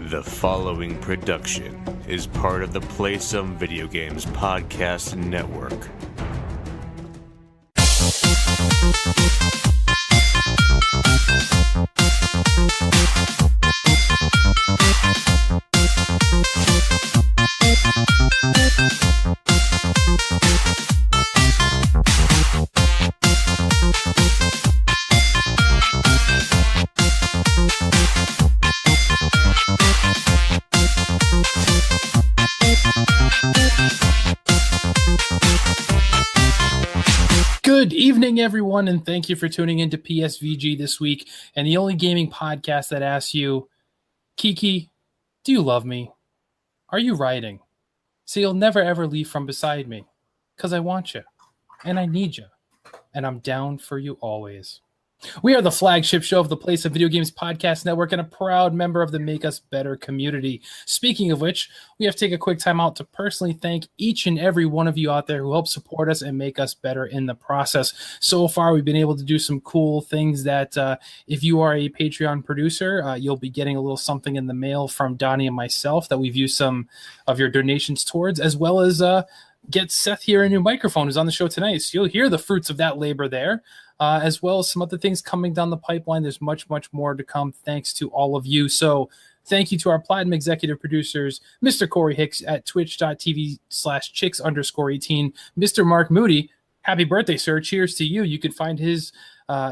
The following production is part of the Play Some Video Games podcast network. Good evening, everyone, and thank you for tuning into PSVG this week, and the only gaming podcast that asks you, Kiki, do you love me? Are you riding? So you'll never ever leave from beside me, because I want you, and I need you, and I'm down for you always. We are the flagship show of the Play Some Video Games podcast network and a proud member of the Make Us Better community. Speaking of which, we have to take a quick time out to personally thank each and every one of you out there who help support us and make us better in the process. So far, we've been able to do some cool things that if you are a Patreon producer, you'll be getting a little something in the mail from Donnie and myself that we've used some of your donations towards, as well as get Seth here a new microphone who's on the show tonight. So you'll hear the fruits of that labor there. As well as some other things coming down the pipeline. There's much, much more to come thanks to all of you. So thank you to our Platinum Executive Producers, Mr. Corey Hicks at twitch.tv/chicks_18, Mr. Mark Moody. Happy birthday, sir. Cheers to you. You can find his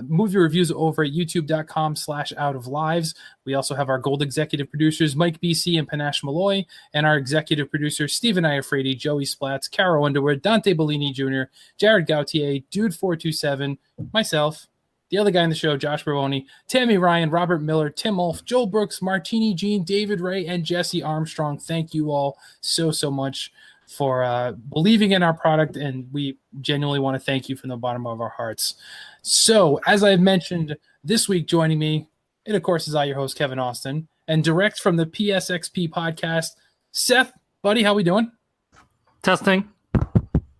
movie reviews over at youtube.com/outoflives. We also have our gold executive producers, Mike BC and Panache Malloy, and our executive producers, Stephen Iafrate, JoeySplats, Caro Underwood, Dante Bellini Jr., Jared Gauthier, Dude427, myself, the other guy in the show, Josh Borbone, Tammi Ryan, Robert Miller, Tim Aulph, Joel Brooks, Martini Jean, David Ray, and Jesse Armstrong. Thank you all so much for believing in our product, and we genuinely want to thank you from the bottom of our hearts. So, as I've mentioned, this week joining me, it of course is I, your host, Kevin Austin, and direct from the PSXP podcast, Seth, buddy, how we doing? Testing.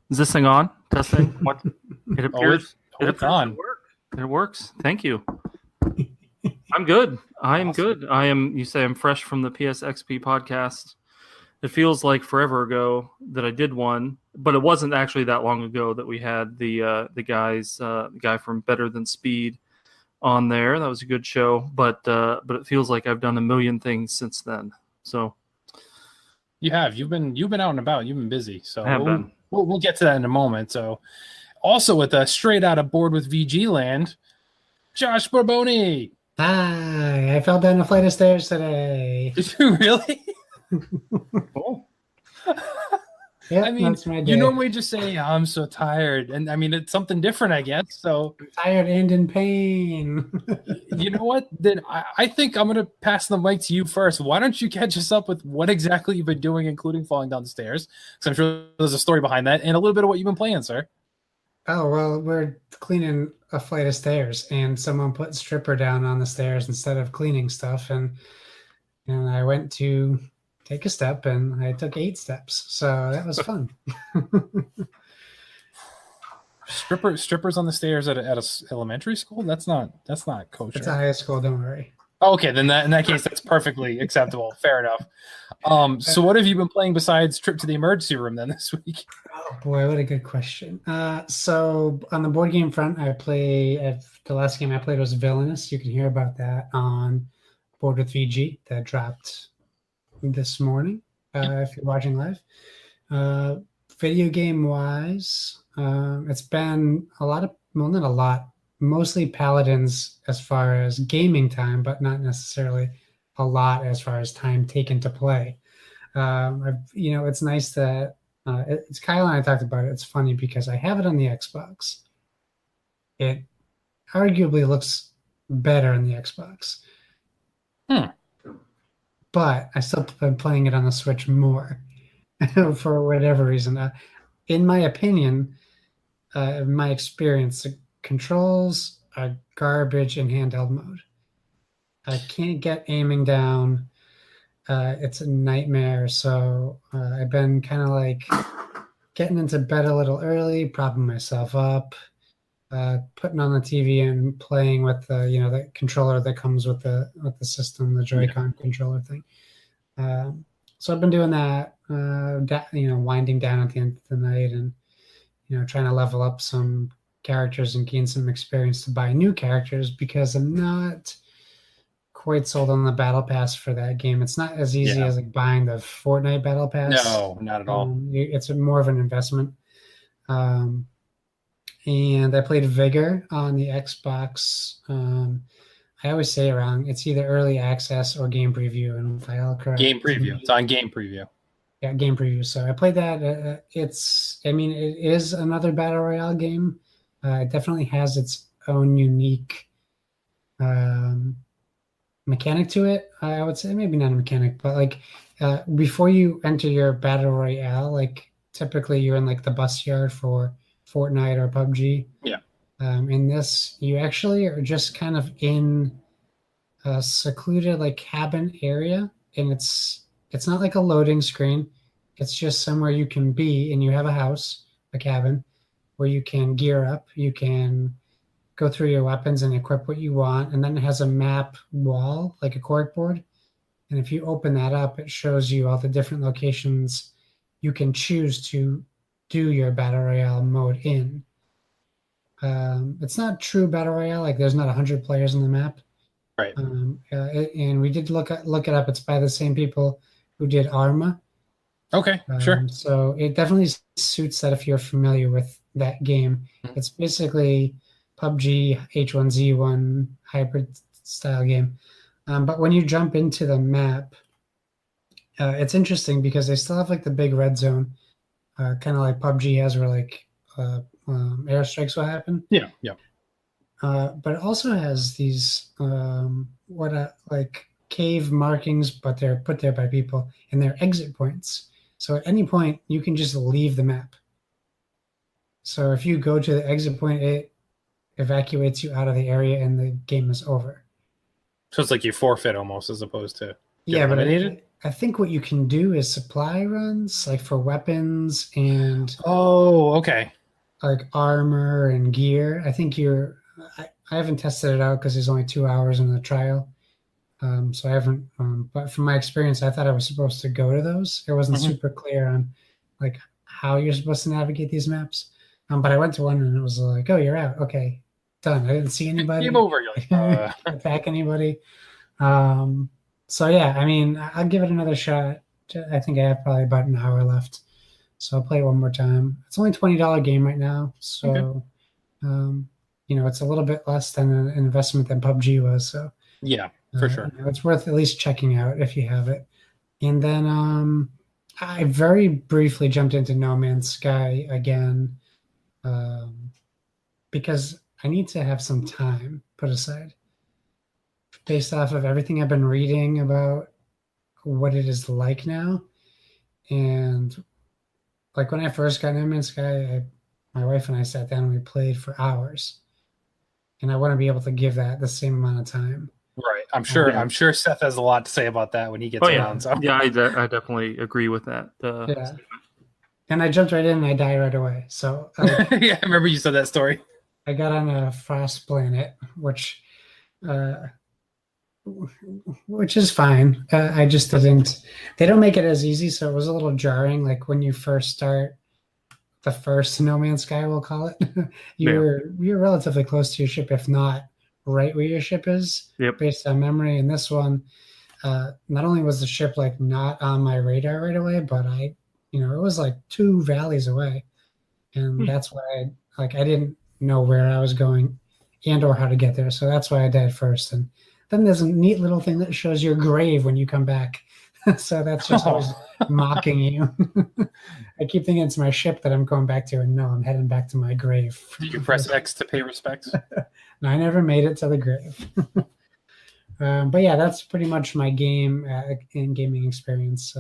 Is this thing on? Testing. What? It appears. It appears on. It works. Thank you. I'm good. I am awesome. Good. I am. You say I'm fresh from the PSXP podcast. It feels like forever ago that I did one, but it wasn't actually that long ago that we had the guy from Better Than Speed on there. That was a good show, but it feels like I've done a million things since then. So you have. You've been out and about. You've been busy. So we'll get to that in a moment. So also with us, straight out of Board with VG Land, Josh Borbone. Hi, I fell down a flight of stairs today. Did you really? Oh. Yeah, I mean, you normally just say, I'm so tired. And I mean, it's something different, I guess. So I'm tired and in pain. You know what? Then I think I'm going to pass the mic to you first. Why don't you catch us up with what exactly you've been doing, including falling down the stairs? Because I'm sure there's a story behind that and a little bit of what you've been playing, sir. Oh, well, we're cleaning a flight of stairs and someone put stripper down on the stairs instead of cleaning stuff. And I went to take a step and I took 8 steps. So that was fun. Strippers on the stairs at a elementary school? That's not kosher. It's a high school, don't worry. Okay, then in that case, that's perfectly acceptable. Fair enough. So what have you been playing besides Trip to the Emergency Room then this week? Oh boy, what a good question. So on the board game front, the last game I played was Villainous. You can hear about that on Board with VG that dropped this morning, if you're watching live. Video game wise, it's been mostly Paladins as far as gaming time, but not necessarily a lot as far as time taken to play. It's nice that it's Kyle and I talked about it. It's funny because I have it on the Xbox. It arguably looks better on the Xbox. But I still been playing it on the Switch more for whatever reason. In my opinion, in my experience, the controls are garbage in handheld mode. I can't get aiming down. It's a nightmare. So I've been kind of like getting into bed a little early, propping myself up, putting on the TV and playing with the the controller that comes with the system, the Joy-Con controller thing. So I've been doing that, winding down at the end of the night and, trying to level up some characters and gain some experience to buy new characters because I'm not quite sold on the battle pass for that game. It's not as easy as like buying the Fortnite battle pass. No, not at all. It's more of an investment. And I played Vigor on the Xbox. I always say it wrong. It's either early access or game preview, and if I all correct. Game preview. It's on game preview. Yeah, game preview. So I played that. It is another battle royale game. It definitely has its own unique mechanic to it. I would say maybe not a mechanic, but like before you enter your battle royale, like typically you're in like the bus yard for Fortnite or PUBG. Yeah. In this, you actually are just kind of in a secluded like cabin area, and it's not like a loading screen. It's just somewhere you can be, and you have a house, a cabin, where you can gear up. You can go through your weapons and equip what you want, and then it has a map wall, like a corkboard. And if you open that up, it shows you all the different locations you can choose to do your battle royale mode in. It's not true battle royale; like there's not 100 players on the map. Right. And we did look it up. It's by the same people who did Arma. Okay, sure. So it definitely suits that if you're familiar with that game. Mm-hmm. It's basically PUBG H1Z1 hybrid style game. But when you jump into the map, it's interesting because they still have like the big red zone, kind of like PUBG has, where like airstrikes will happen. Yeah. But it also has these like cave markings, but they're put there by people, and they're exit points. So at any point, you can just leave the map. So if you go to the exit point, it evacuates you out of the area, and the game is over. So it's like you forfeit almost, as opposed to but I think what you can do is supply runs, like for weapons and okay, like armor and gear. I think I haven't tested it out because there's only 2 hours in the trial. So I haven't, but from my experience, I thought I was supposed to go to those. It wasn't super clear on like how you're supposed to navigate these maps. But I went to one and it was like, oh, you're out. Okay, done. I didn't see anybody. Game over. You're like, attack anybody. So yeah, I mean, I'll give it another shot. I think I have probably about an hour left. So I'll play it one more time. It's only $20 game right now. So, it's a little bit less than an investment than PUBG was. So yeah, for sure. It's worth at least checking out if you have it. And then I very briefly jumped into No Man's Sky again because I need to have some time put aside based off of everything I've been reading about what it is like now. And like when I first got No Man's Sky, my wife and I sat down and we played for hours. And I want to be able to give that the same amount of time. Right. I'm sure Seth has a lot to say about that when he gets around. So. Yeah, I definitely agree with that. Yeah. And I jumped right in and I died right away. So yeah, I remember you said that story. I got on a frost planet, which is fine. I just didn't. They don't make it as easy, so it was a little jarring. Like when you first start the first No Man's Sky, we'll call it, you're relatively close to your ship, if not right where your ship is, based on memory. And this one, not only was the ship like not on my radar right away, but it was like 2 valleys away, and that's why I didn't know where I was going and or how to get there. So that's why I died first. And then there's a neat little thing that shows your grave when you come back. So that's just always mocking you. I keep thinking it's my ship that I'm going back to, and no, I'm heading back to my grave. Did you press X to pay respects? No, I never made it to the grave. But yeah, that's pretty much my game and gaming experience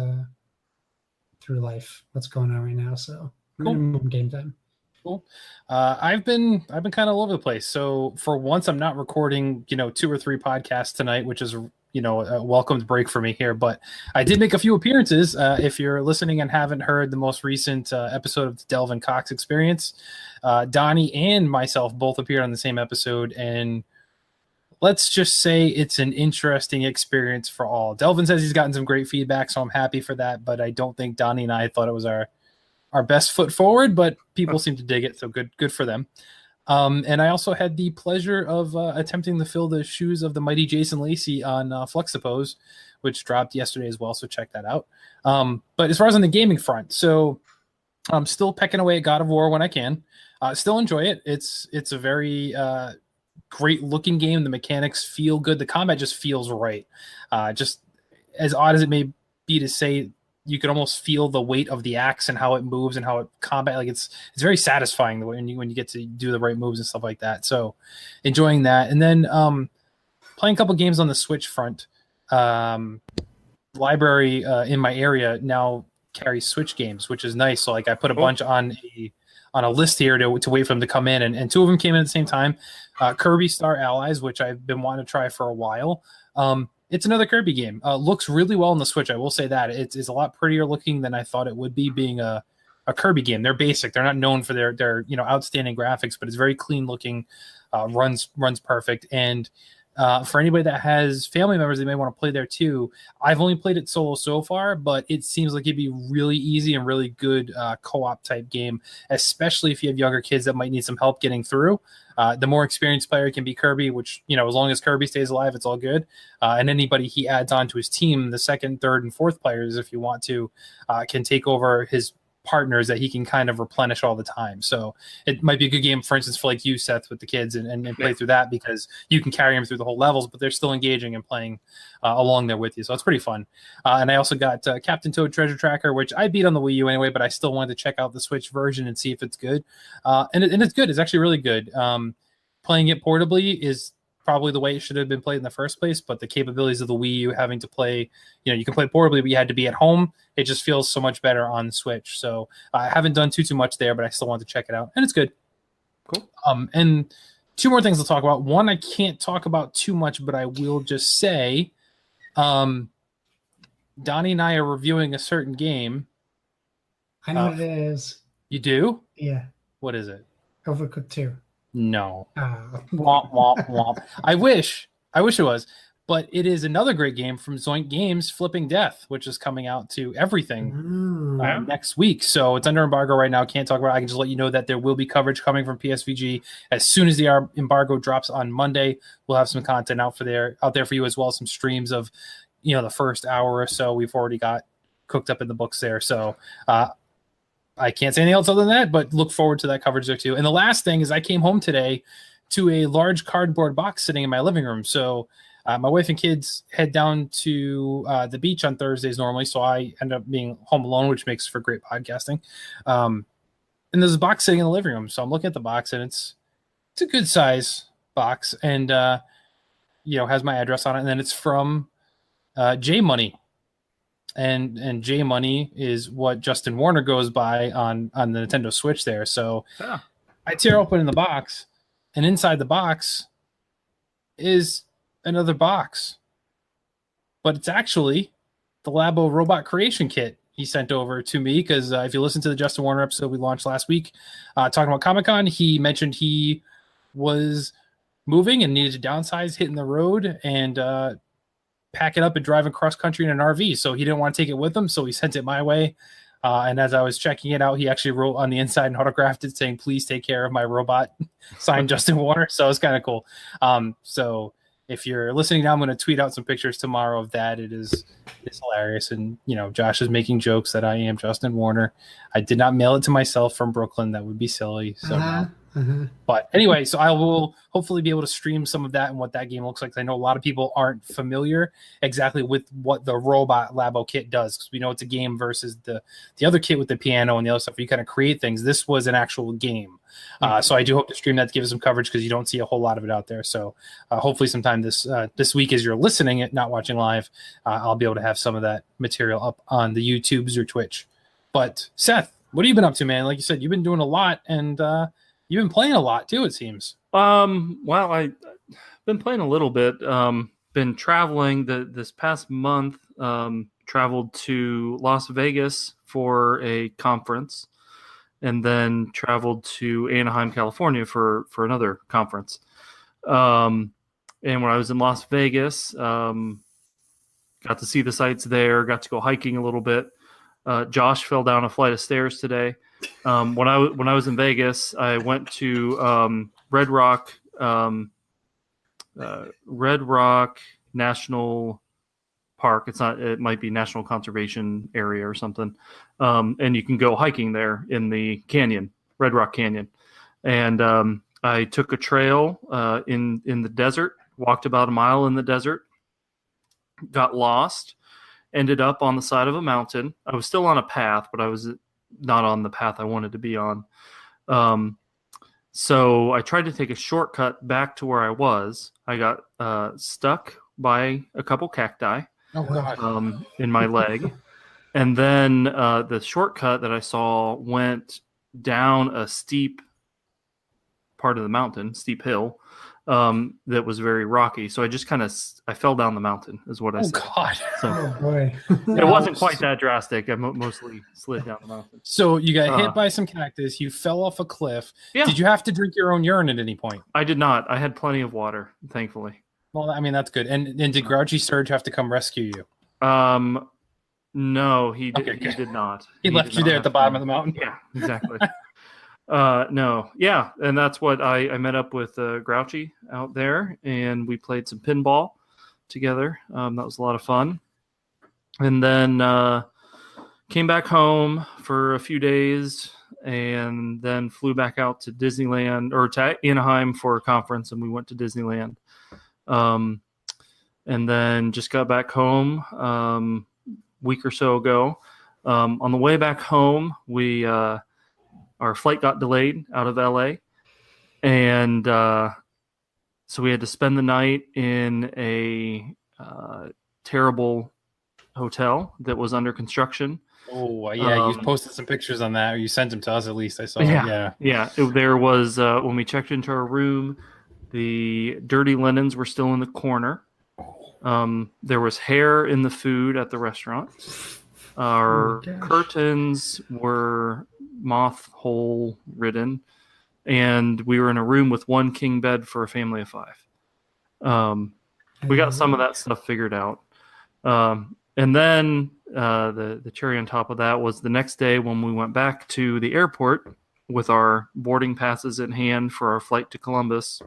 through life. What's going on right now? So minimum game time. Cool. I've been kind of all over the place. So for once, I'm not recording 2 or 3 podcasts tonight, which is a welcomed break for me here. But I did make a few appearances. If you're listening and haven't heard the most recent episode of the Delvin Cox Experience, Donnie and myself both appeared on the same episode, and let's just say it's an interesting experience for all. Delvin says he's gotten some great feedback, so I'm happy for that, but I don't think Donnie and I thought it was our best foot forward, but people seem to dig it, so good for them. And I also had the pleasure of attempting to fill the shoes of the mighty Jason Lacey on Fluxipose, which dropped yesterday as well, so check that out. But as far as on the gaming front, so I'm still pecking away at God of War when I can. Still enjoy it. It's a very great looking game. The mechanics feel good. The combat just feels right. Just as odd as it may be to say, you can almost feel the weight of the axe and how it moves and how it combat. Like it's very satisfying when you get to do the right moves and stuff like that. So enjoying that. And then playing a couple games on the Switch front. Library in my area now carries Switch games, which is nice. So like I put a bunch on a list here to wait for them to come in, and two of them came in at the same time. Kirby Star Allies, which I've been wanting to try for a while. It's another Kirby game. Looks really well on the Switch. I will say that it's a lot prettier looking than I thought it would be. Being a Kirby game, they're basic. They're not known for their outstanding graphics, but it's very clean looking. Runs perfect. And for anybody that has family members, they may want to play there too. I've only played it solo so far, but it seems like it'd be really easy and really good co-op type game, especially if you have younger kids that might need some help getting through. The more experienced player can be Kirby, which, as long as Kirby stays alive, it's all good. And anybody he adds on to his team, the second, third, and fourth players, if you want to, can take over his partners that he can kind of replenish all the time. So it might be a good game, for instance, for like you, Seth, with the kids and play through that, because you can carry them through the whole levels, but they're still engaging and playing along there with you. So it's pretty fun. And I also got Captain Toad Treasure Tracker, which I beat on the Wii U anyway, but I still wanted to check out the Switch version and see if it's good. And it's good. It's actually really good. Playing it portably is probably the way it should have been played in the first place, but the capabilities of the Wii U having to play, you can play portably, but you had to be at home. It just feels so much better on the Switch. So I haven't done too much there, but I still want to check it out, and it's good. Cool. And two more things to talk about. One, I can't talk about too much, but I will just say, Donnie and I are reviewing a certain game. I know what it is. You do? Yeah. What is it? Overcooked 2. No. Oh. Womp, womp, womp. I wish it was, but it is another great game from Zoink Games, Flipping Death, which is coming out to everything next week. So it's under embargo right now. Can't talk about it. I can just let you know that there will be coverage coming from PSVG as soon as the embargo drops on Monday. We'll have some content out there for you, as well as some streams of, the first hour or so. We've already got cooked up in the books there. So, I can't say anything else other than that, but look forward to that coverage there too. And the last thing is I came home today to a large cardboard box sitting in my living room. So my wife and kids head down to the beach on Thursdays normally, so I end up being home alone, which makes for great podcasting. And there's a box sitting in the living room. So I'm looking at the box, and it's a good size box, and has my address on it. And then it's from J Money. And J Money is what Justin Warner goes by on the Nintendo Switch there. So I tear open the box, and inside the box is another box. But it's actually the Labo robot creation kit he sent over to me, because if you listen to the Justin Warner episode we launched last week, talking about Comic-Con, he mentioned he was moving and needed to downsize, hitting the road, and pack it up and drive across country in an RV. So he didn't want to take it with him, so he sent it my way. And as I was checking it out, he actually wrote on the inside and autographed it saying, "Please take care of my robot," signed Justin Warner. So it's kind of cool. So if you're listening now, I'm going to tweet out some pictures tomorrow of that. It's hilarious. And, Josh is making jokes that I am Justin Warner. I did not mail it to myself from Brooklyn. That would be silly. So no. But anyway, so I will hopefully be able to stream some of that and what that game looks like. I know a lot of people aren't familiar exactly with what the robot Labo kit does, because we know it's a game versus the other kit with the piano and the other stuff where you kind of create things. This was an actual game. So I do hope to stream that to give it some coverage, because you don't see a whole lot of it out there. So hopefully sometime this week, as you're listening it, not watching live, I'll be able to have some of that material up on the YouTubes or Twitch. But Seth, what have you been up to, man? Like you said, you've been doing a lot, and you've been playing a lot too, it seems. Well, I've been playing a little bit. Been traveling this past month. Traveled to Las Vegas for a conference, and then traveled to Anaheim, California for another conference. And when I was in Las Vegas, got to see the sights there, got to go hiking a little bit. Josh fell down a flight of stairs today. When I was in Vegas, I went to Red Rock National Park. It might be National Conservation Area or something. And you can go hiking there in the canyon, Red Rock Canyon. And I took a trail in the desert, walked about a mile in the desert, got lost, ended up on the side of a mountain. I was still on a path, but I was not on the path I wanted to be on. So I tried to take a shortcut back to where I was. I got stuck by a couple cacti in my leg. And then the shortcut that I saw went down a steep part of the mountain, steep hill, that was very rocky. So I just I fell down the mountain is what I said. Oh, God. So Oh, boy. it wasn't quite that drastic. I mostly slid down the mountain. So you got hit by some cactus. You fell off a cliff. Yeah. Did you have to drink your own urine at any point? I did not. I had plenty of water, thankfully. Well, I mean, that's good. And did Grouchy Surge have to come rescue you? No, he did. Okay, He did not. He left did you not there have at the to. bottom of the mountain? Yeah, exactly. No, yeah, and that's what I met up with Grouchy out there, and we played some pinball together. That was a lot of fun, and then came back home for a few days, and then flew back out to Disneyland or to Anaheim for a conference, and we went to Disneyland, and then just got back home week or so ago. On the way back home, our flight got delayed out of LA, and so we had to spend the night in a terrible hotel that was under construction. Oh, yeah. You posted some pictures on that, or you sent them to us at least. I saw it. Yeah. There was, when we checked into our room, the dirty linens were still in the corner. There was hair in the food at the restaurant. Our curtains were moth hole ridden, and we were in a room with one king bed for a family of 5. We got some of that stuff figured out. And then the cherry on top of that was the next day when we went back to the airport with our boarding passes in hand for our flight to Columbus.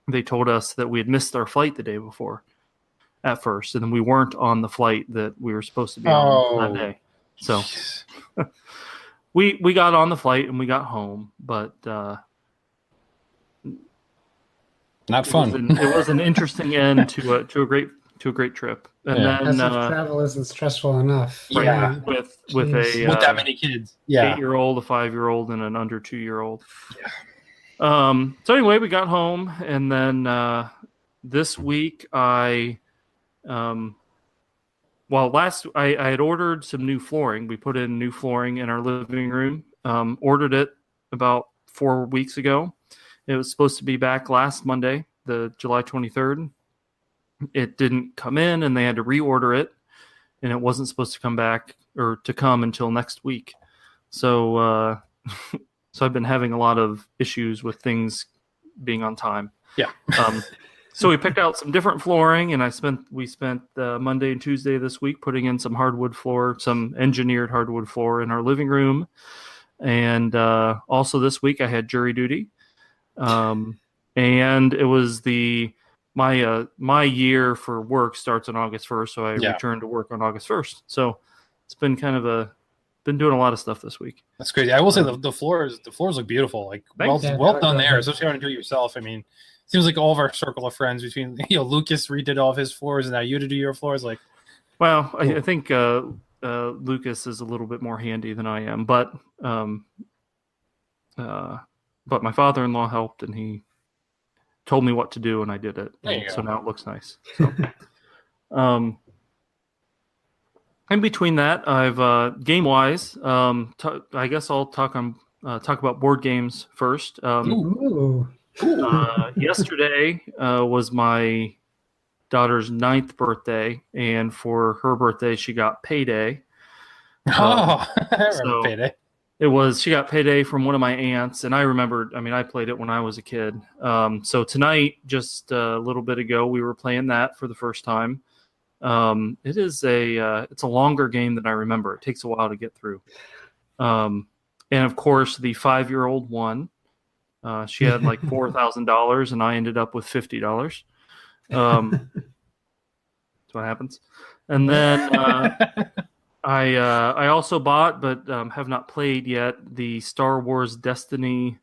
They told us that we had missed our flight the day before at first, and then we weren't on the flight that we were supposed to be on that day. So we got on the flight and we got home, but not fun. It was an interesting end to a great trip. And then travel isn't stressful enough. right, Yeah. with with that many kids. Yeah. 8-year-old, a 5-year-old, and an under 2-year-old. Yeah. So anyway, we got home, and then this week I had ordered some new flooring. We put in new flooring in our living room. Ordered it about 4 weeks ago. It was supposed to be back last Monday, the July 23rd. It didn't come in, and they had to reorder it, and it wasn't supposed to come back or to come until next week. So so I've been having a lot of issues with things being on time. Yeah. So we picked out some different flooring, and we spent Monday and Tuesday this week putting in some hardwood floor, some engineered hardwood floor in our living room. And also this week I had jury duty. And it was my year for work starts on August 1st, so I returned to work on August 1st. So it's been been doing a lot of stuff this week. That's crazy. I will say the floors look beautiful. Like well done there, especially when you do it yourself. I mean, it seems like all of our circle of friends between Lucas redid all of his floors, and now you to do your floors. Like, well, cool. I think Lucas is a little bit more handy than I am, but my father-in-law helped, and he told me what to do, and I did it. So now it looks nice. So, in between that, I've game-wise, I guess I'll talk about board games first. Yesterday was my daughter's 9th birthday, and for her birthday, she got Payday. I remember Payday. It was, she got payday from one of my aunts, and I remembered, I mean, I played it when I was a kid. So tonight, just a little bit ago, we were playing that for the first time. It's a longer game than I remember. It takes a while to get through. And of course, the 5-year-old won. She had like $4,000, and I ended up with $50. That's what happens. And then I also bought, but have not played yet, the Star Wars Destiny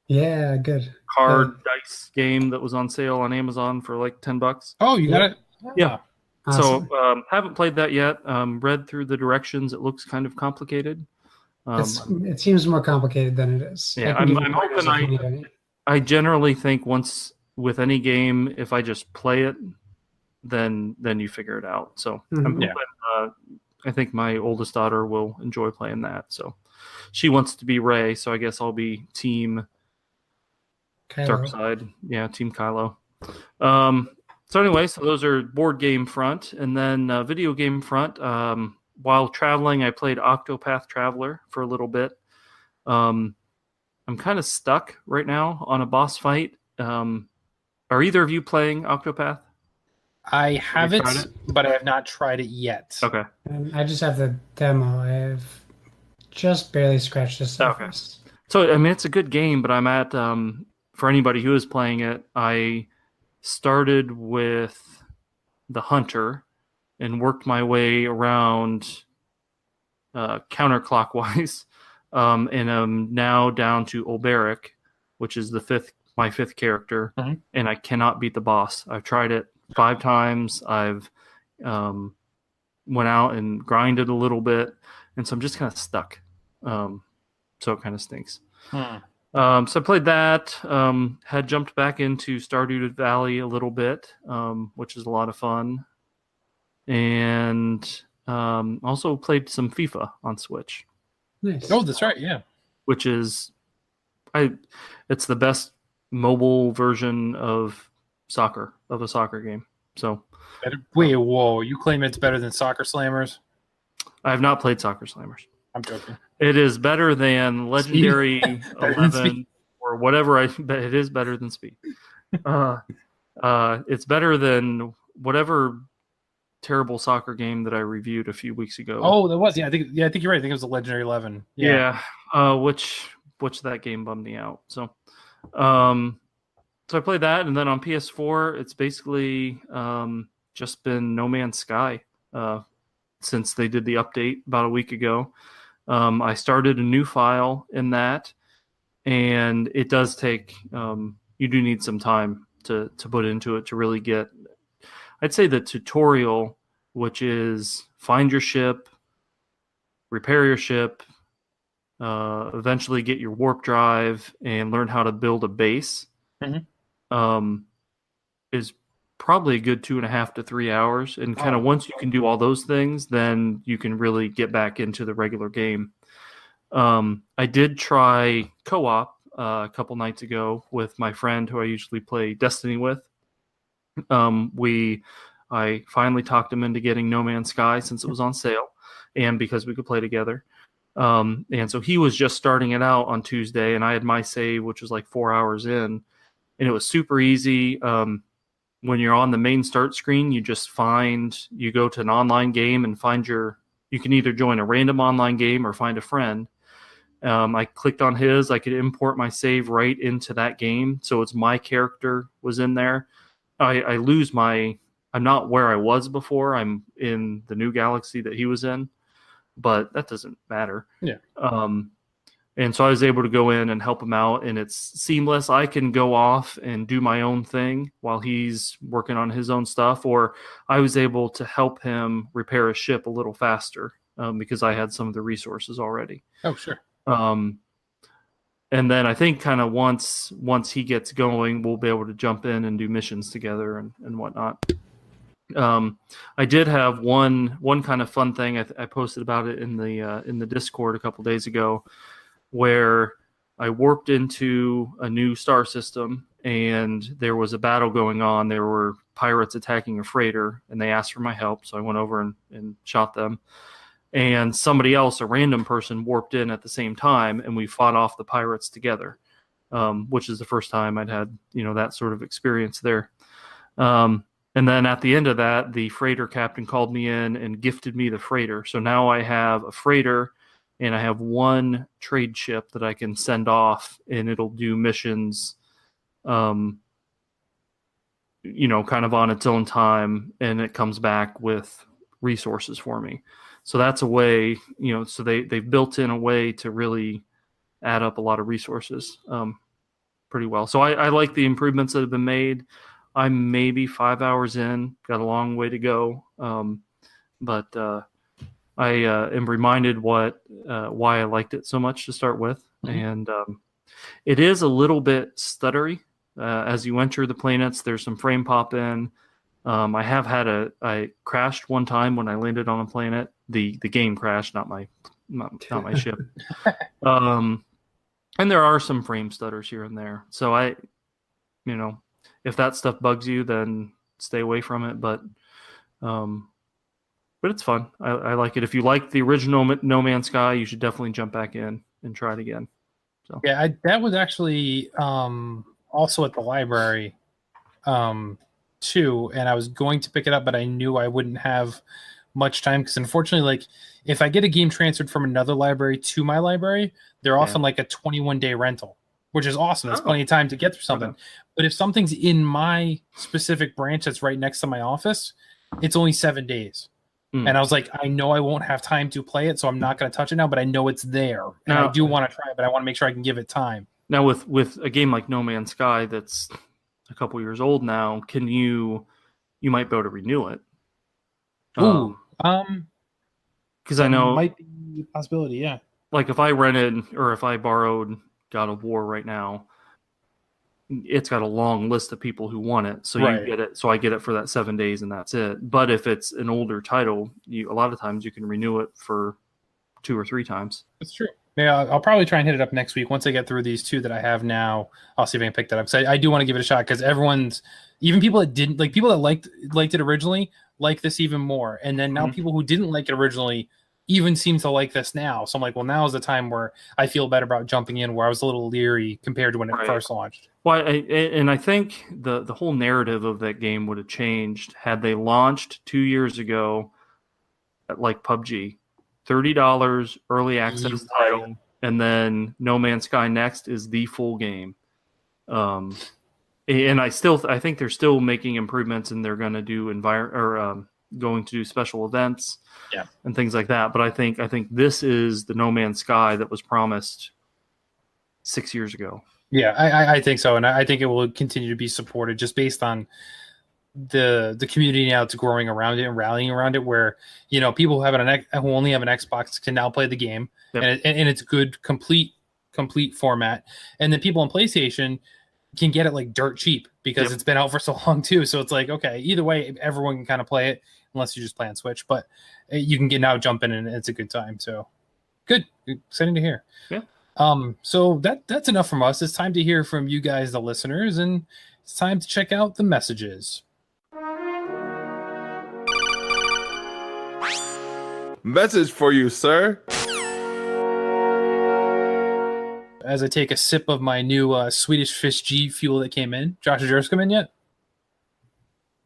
good card dice game that was on sale on Amazon for like $10. Oh, you got it? Yeah. Awesome. So haven't played that yet. Read through the directions. It looks kind of complicated. It seems more complicated than it is. Yeah, I'm hoping I generally think once with any game, if I just play it, then you figure it out. So I'm hoping, I think my oldest daughter will enjoy playing that. So she wants to be Rey, so I guess I'll be Team Kylo. Dark Side. Yeah, Team Kylo. So anyway, so those are board game front. And then video game front, while traveling, I played Octopath Traveler for a little bit. I'm kind of stuck right now on a boss fight. Are either of you playing Octopath? I have it, but I have not tried it yet. Okay. I just have the demo. I have just barely scratched the surface. Okay. So, I mean, it's a good game, but I'm at, for anybody who is playing it, I started with the Hunter and worked my way around counterclockwise, and I'm now down to Olberic, which is my fifth character, and I cannot beat the boss. I've tried it 5 times. I've went out and grinded a little bit, and so I'm just kind of stuck. So it kind of stinks. So I played that. Had jumped back into Stardew Valley a little bit, which is a lot of fun, and also played some FIFA on Switch. Nice. Oh, that's right. Yeah. Which is, it's the best mobile version of a soccer game. So wait, whoa! You claim it's better than Soccer Slammers? I have not played Soccer Slammers. I'm joking. It is better than Legendary Better than 11 or whatever. It is better than Speed. It's better than whatever terrible soccer game that I reviewed a few weeks ago. Oh, there was. I think you're right. I think it was the Legendary 11. Yeah. Which that game bummed me out. So I played that, and then on PS4, it's basically just been No Man's Sky since they did the update about a week ago. I started a new file in that, and it does take you do need some time to put into it to really get, I'd say, the tutorial, which is find your ship, repair your ship, eventually get your warp drive, and learn how to build a base. Is probably a good 2.5 to 3 hours. And kind of once you can do all those things, then you can really get back into the regular game. I did try co-op a couple nights ago with my friend who I usually play Destiny with. I finally talked him into getting No Man's Sky since it was on sale, and because we could play together. And so he was just starting it out on Tuesday, and I had my save, which was like 4 hours in, and it was super easy. When you're on the main start screen, you go to an online game and you can either join a random online game or find a friend. I clicked on his, I could import my save right into that game. So it's my character was in there. I'm not where I was before. I'm in the new galaxy that he was in, but that doesn't matter. Yeah. And so I was able to go in and help him out, and it's seamless. I can go off and do my own thing while he's working on his own stuff, or I was able to help him repair a ship a little faster because I had some of the resources already. Oh, sure. And then I think kind of once he gets going, we'll be able to jump in and do missions together and whatnot. I did have one kind of fun thing. I posted about it in the Discord a couple days ago, where I warped into a new star system and there was a battle going on. There were pirates attacking a freighter, and they asked for my help, so I went over and shot them. and somebody else, a random person, warped in at the same time, and we fought off the pirates together, which is the first time I'd had, that sort of experience there. And then at the end of that, the freighter captain called me in and gifted me the freighter. So now I have a freighter, and I have one trade ship that I can send off, and it'll do missions, kind of on its own time, and it comes back with resources for me. So that's a way, so they've built in a way to really add up a lot of resources pretty well. So I like the improvements that have been made. I'm maybe 5 hours in, got a long way to go. But I am reminded why I liked it so much to start with. Mm-hmm. And it is a little bit stuttery. As you enter the planets, there's some frame pop in. I crashed one time when I landed on a planet. The game crashed, not my ship. And there are some frame stutters here and there. So if that stuff bugs you, then stay away from it. But it's fun. I like it. If you like the original No Man's Sky, you should definitely jump back in and try it again. So yeah, that was actually also at the library too, and I was going to pick it up, but I knew I wouldn't have much time because unfortunately, if I get a game transferred from another library to my library, they're often like a 21-day rental, which is awesome. That's plenty of time to get through something. Okay. But if something's in my specific branch that's right next to my office, it's only 7 days. And I was like, I know I won't have time to play it, so I'm not going to touch it now, but I know it's there. And I do want to try it, but I want to make sure I can give it time. Now, with a game like No Man's Sky that's a couple years old now, you might be able to renew it. Because I know might be a possibility, yeah. Like if I rented or if I borrowed God of War right now, it's got a long list of people who want it. So you get it. So I get it for that 7 days and that's it. But if it's an older title, a lot of times you can renew it for 2 or 3 times. That's true. Yeah, I'll probably try and hit it up next week. Once I get through these 2 that I have now, I'll see if I can pick that up. So I do want to give it a shot because even people that didn't like, people that liked it originally, like this even more. And then now people who didn't like it originally even seem to like this now. So I'm like, well, now is the time where I feel better about jumping in, where I was a little leery compared to when it first launched. Well, I think the whole narrative of that game would have changed had they launched 2 years ago at like PUBG. $30 early access title, and then No Man's Sky next is the full game. And I think they're still making improvements, and they're going to do going to do special events, and things like that. But I think this is the No Man's Sky that was promised 6 years ago. Yeah, I think so, and I think it will continue to be supported just based on the community now it's growing around it and rallying around it, where people who only have an Xbox can now play the game, and it's good complete format, and then people on PlayStation can get it like dirt cheap because it's been out for so long too. So it's like, okay, either way, everyone can kind of play it unless you just play on Switch, but you can jump in and it's a good time. So good, exciting to hear. Yeah. So that's enough from us. It's time to hear from you guys, the listeners, and it's time to check out the messages. Message for you, sir. As I take a sip of my new Swedish Fish G fuel that came in. Josh, has yours come in yet?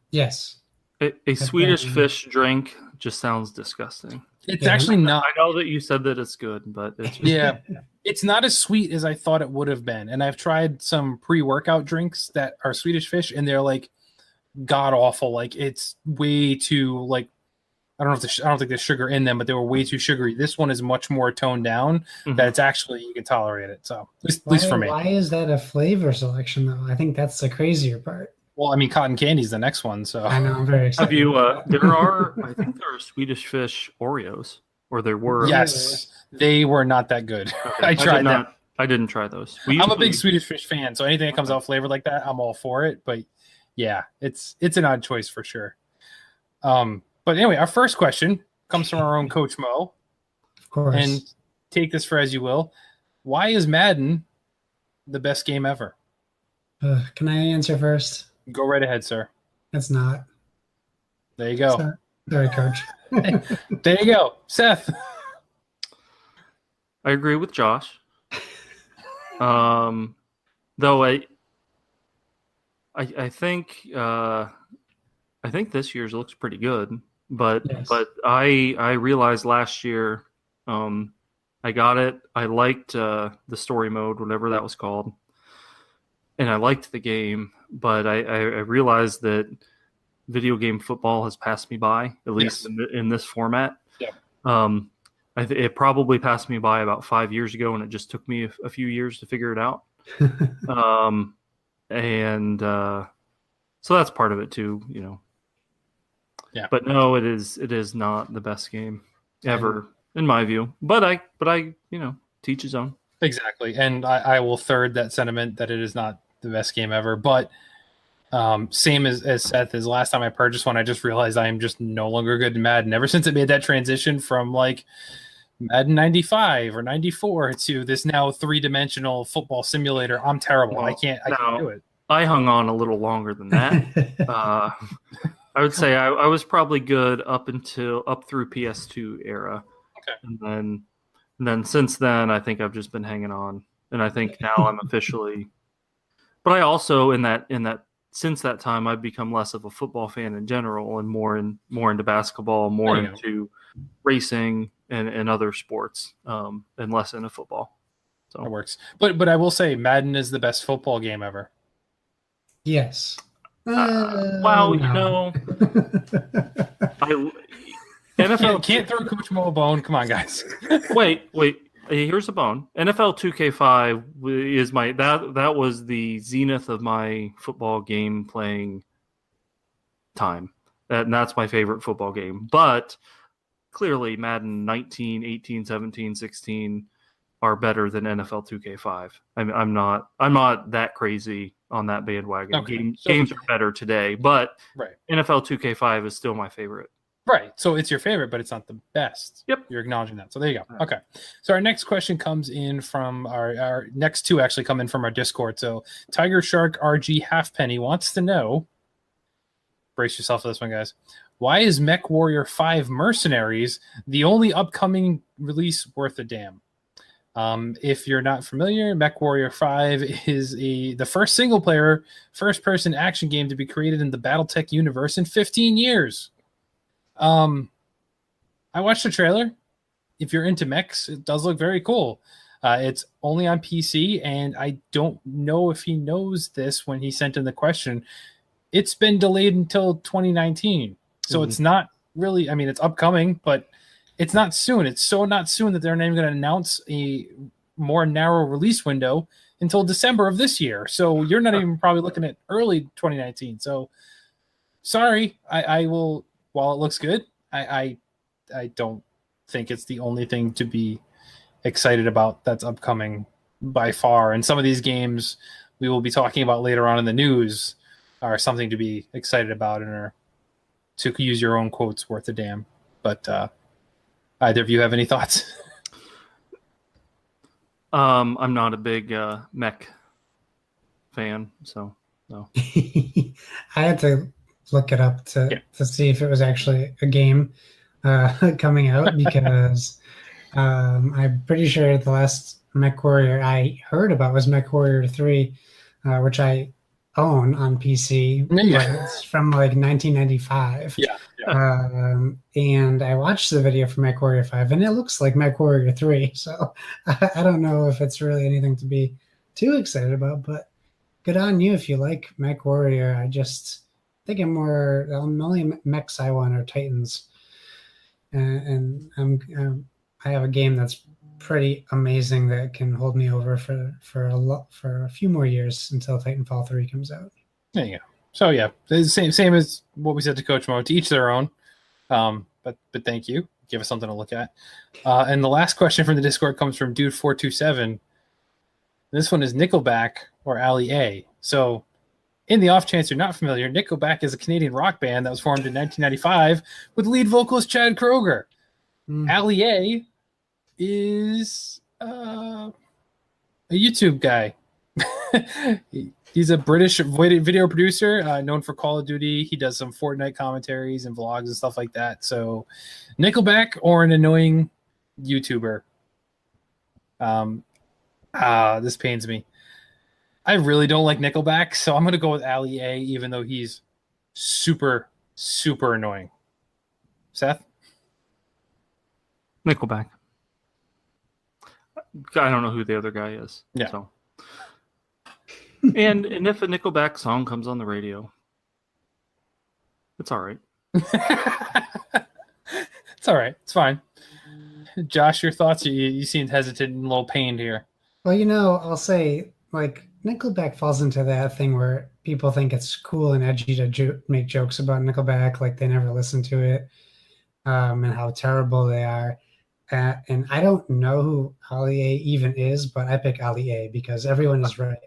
Yes. A Swedish fish drink just sounds disgusting. It's actually not. I know that you said that it's good, but it's just... it's not as sweet as I thought it would have been. And I've tried some pre-workout drinks that are Swedish Fish, and they're like god awful. Like it's way too like. I don't think there's sugar in them, but they were way too sugary. This one is much more toned down that it's actually, you can tolerate it. So at least for me. Why is that a flavor selection though? I think that's the crazyr part. Well, I mean, cotton candy is the next one. So I know, I'm very excited. Have you, I think there are Swedish Fish Oreos, or there were. Yes, they were not that good. Okay. I tried that. I didn't try those. I'm a big Swedish Fish fan, so anything that comes out flavored like that, I'm all for it. But yeah, it's an odd choice for sure. But anyway, our first question comes from our own Coach Mo. Of course. And take this for as you will. Why is Madden the best game ever? Can I answer first? Go right ahead, sir. It's not. There you go. Sorry, Coach. There you go, Seth. I agree with Josh. Though I think this year's looks pretty good, but Yes. I realized last year I got it. I liked the story mode, whatever that was called, and I liked the game, but I realized that video game football has passed me by, at least in this format. Yeah. It probably passed me by about 5 years ago, and it just took me a few years to figure it out. So that's part of it too, Yeah. But no, it is not the best game ever in my view. But I teach his own. Exactly, and I will third that sentiment that it is not the best game ever. But same as Seth, as last time I purchased one, I just realized I am just no longer good in Madden. Ever since it made that transition from like Madden 95 or 94 to this now 3-dimensional football simulator, I'm terrible. Well, I can't do it. I hung on a little longer than that. I would say I was probably good up through PS2 era. Okay. And then since then, I think I've just been hanging on. And I think now I'm officially. But I also since that time, I've become less of a football fan in general and more into basketball, more into racing and other sports, and less into football. So It works. But I will say Madden is the best football game ever. Yes. Well, no. NFL Can't throw Coach Mo a bone. Come on, guys. Wait. Here's a bone. NFL 2K5 is that was the zenith of my football game playing time. And that's my favorite football game. But clearly Madden 19, 18, 17, 16 are better than NFL 2K5. I'm not that crazy on that bandwagon. Okay. Games are better today, but Right. NFL 2K5 is still my favorite. Right. So it's your favorite, but it's not the best. Yep. You're acknowledging that. So there you go. Okay. So our next question comes in from our next two actually come in from our Discord. So Tiger Shark RG Halfpenny wants to know, brace yourself for this one, guys. Why is Mech Warrior 5 Mercenaries the only upcoming release worth a damn? If you're not familiar, Mech Warrior 5 is the first single-player, first-person action game to be created in the BattleTech universe in 15 years. I watched the trailer. If you're into mechs, it does look very cool. It's only on PC, and I don't know if he knows this when he sent in the question. It's been delayed until 2019. So It's not really, it's upcoming, but it's not soon. It's so not soon that they're not even going to announce a more narrow release window until December of this year. So you're not even probably looking at early 2019. So sorry, I will. While it looks good, I don't think it's the only thing to be excited about that's upcoming by far. And some of these games we will be talking about later on in the news are something to be excited about and are, to use your own quotes, worth a damn. But either of you have any thoughts? I'm not a big mech fan, so no. I had to look it up to see if it was actually a game coming out because I'm pretty sure the last Mech Warrior I heard about was Mech Warrior 3, which I own on PC. Yeah. It's from like 1995. Yeah. And I watched the video for Mech Warrior 5, and it looks like Mech Warrior 3. So I don't know if it's really anything to be too excited about, but good on you if you like Mech Warrior. I think the only mechs I want are Titans, and I have a game that's pretty amazing that can hold me over for a few more years until Titanfall 3 comes out. There you go. So yeah, it's the same as what we said to Coach Mo. To each their own. But thank you. Give us something to look at. And the last question from the Discord comes from Dude427. This one is Nickelback or Ali A. So, in the off chance you're not familiar, Nickelback is a Canadian rock band that was formed in 1995 with lead vocalist Chad Kroeger. Ali A is a YouTube guy. He's a British video producer known for Call of Duty. He does some Fortnite commentaries and vlogs and stuff like that. So, Nickelback or an annoying YouTuber? This pains me. I really don't like Nickelback, so I'm going to go with Ali A, even though he's super, super annoying. Seth? Nickelback. I don't know who the other guy is. Yeah. So. and if a Nickelback song comes on the radio, it's all right. It's all right. It's fine. Josh, your thoughts? You seemed hesitant and a little pained here. Well, I'll say, like, Nickelback falls into that thing where people think it's cool and edgy to make jokes about Nickelback, like they never listen to it, and how terrible they are. And I don't know who Ali A even is, but I pick Ali A because everyone is right.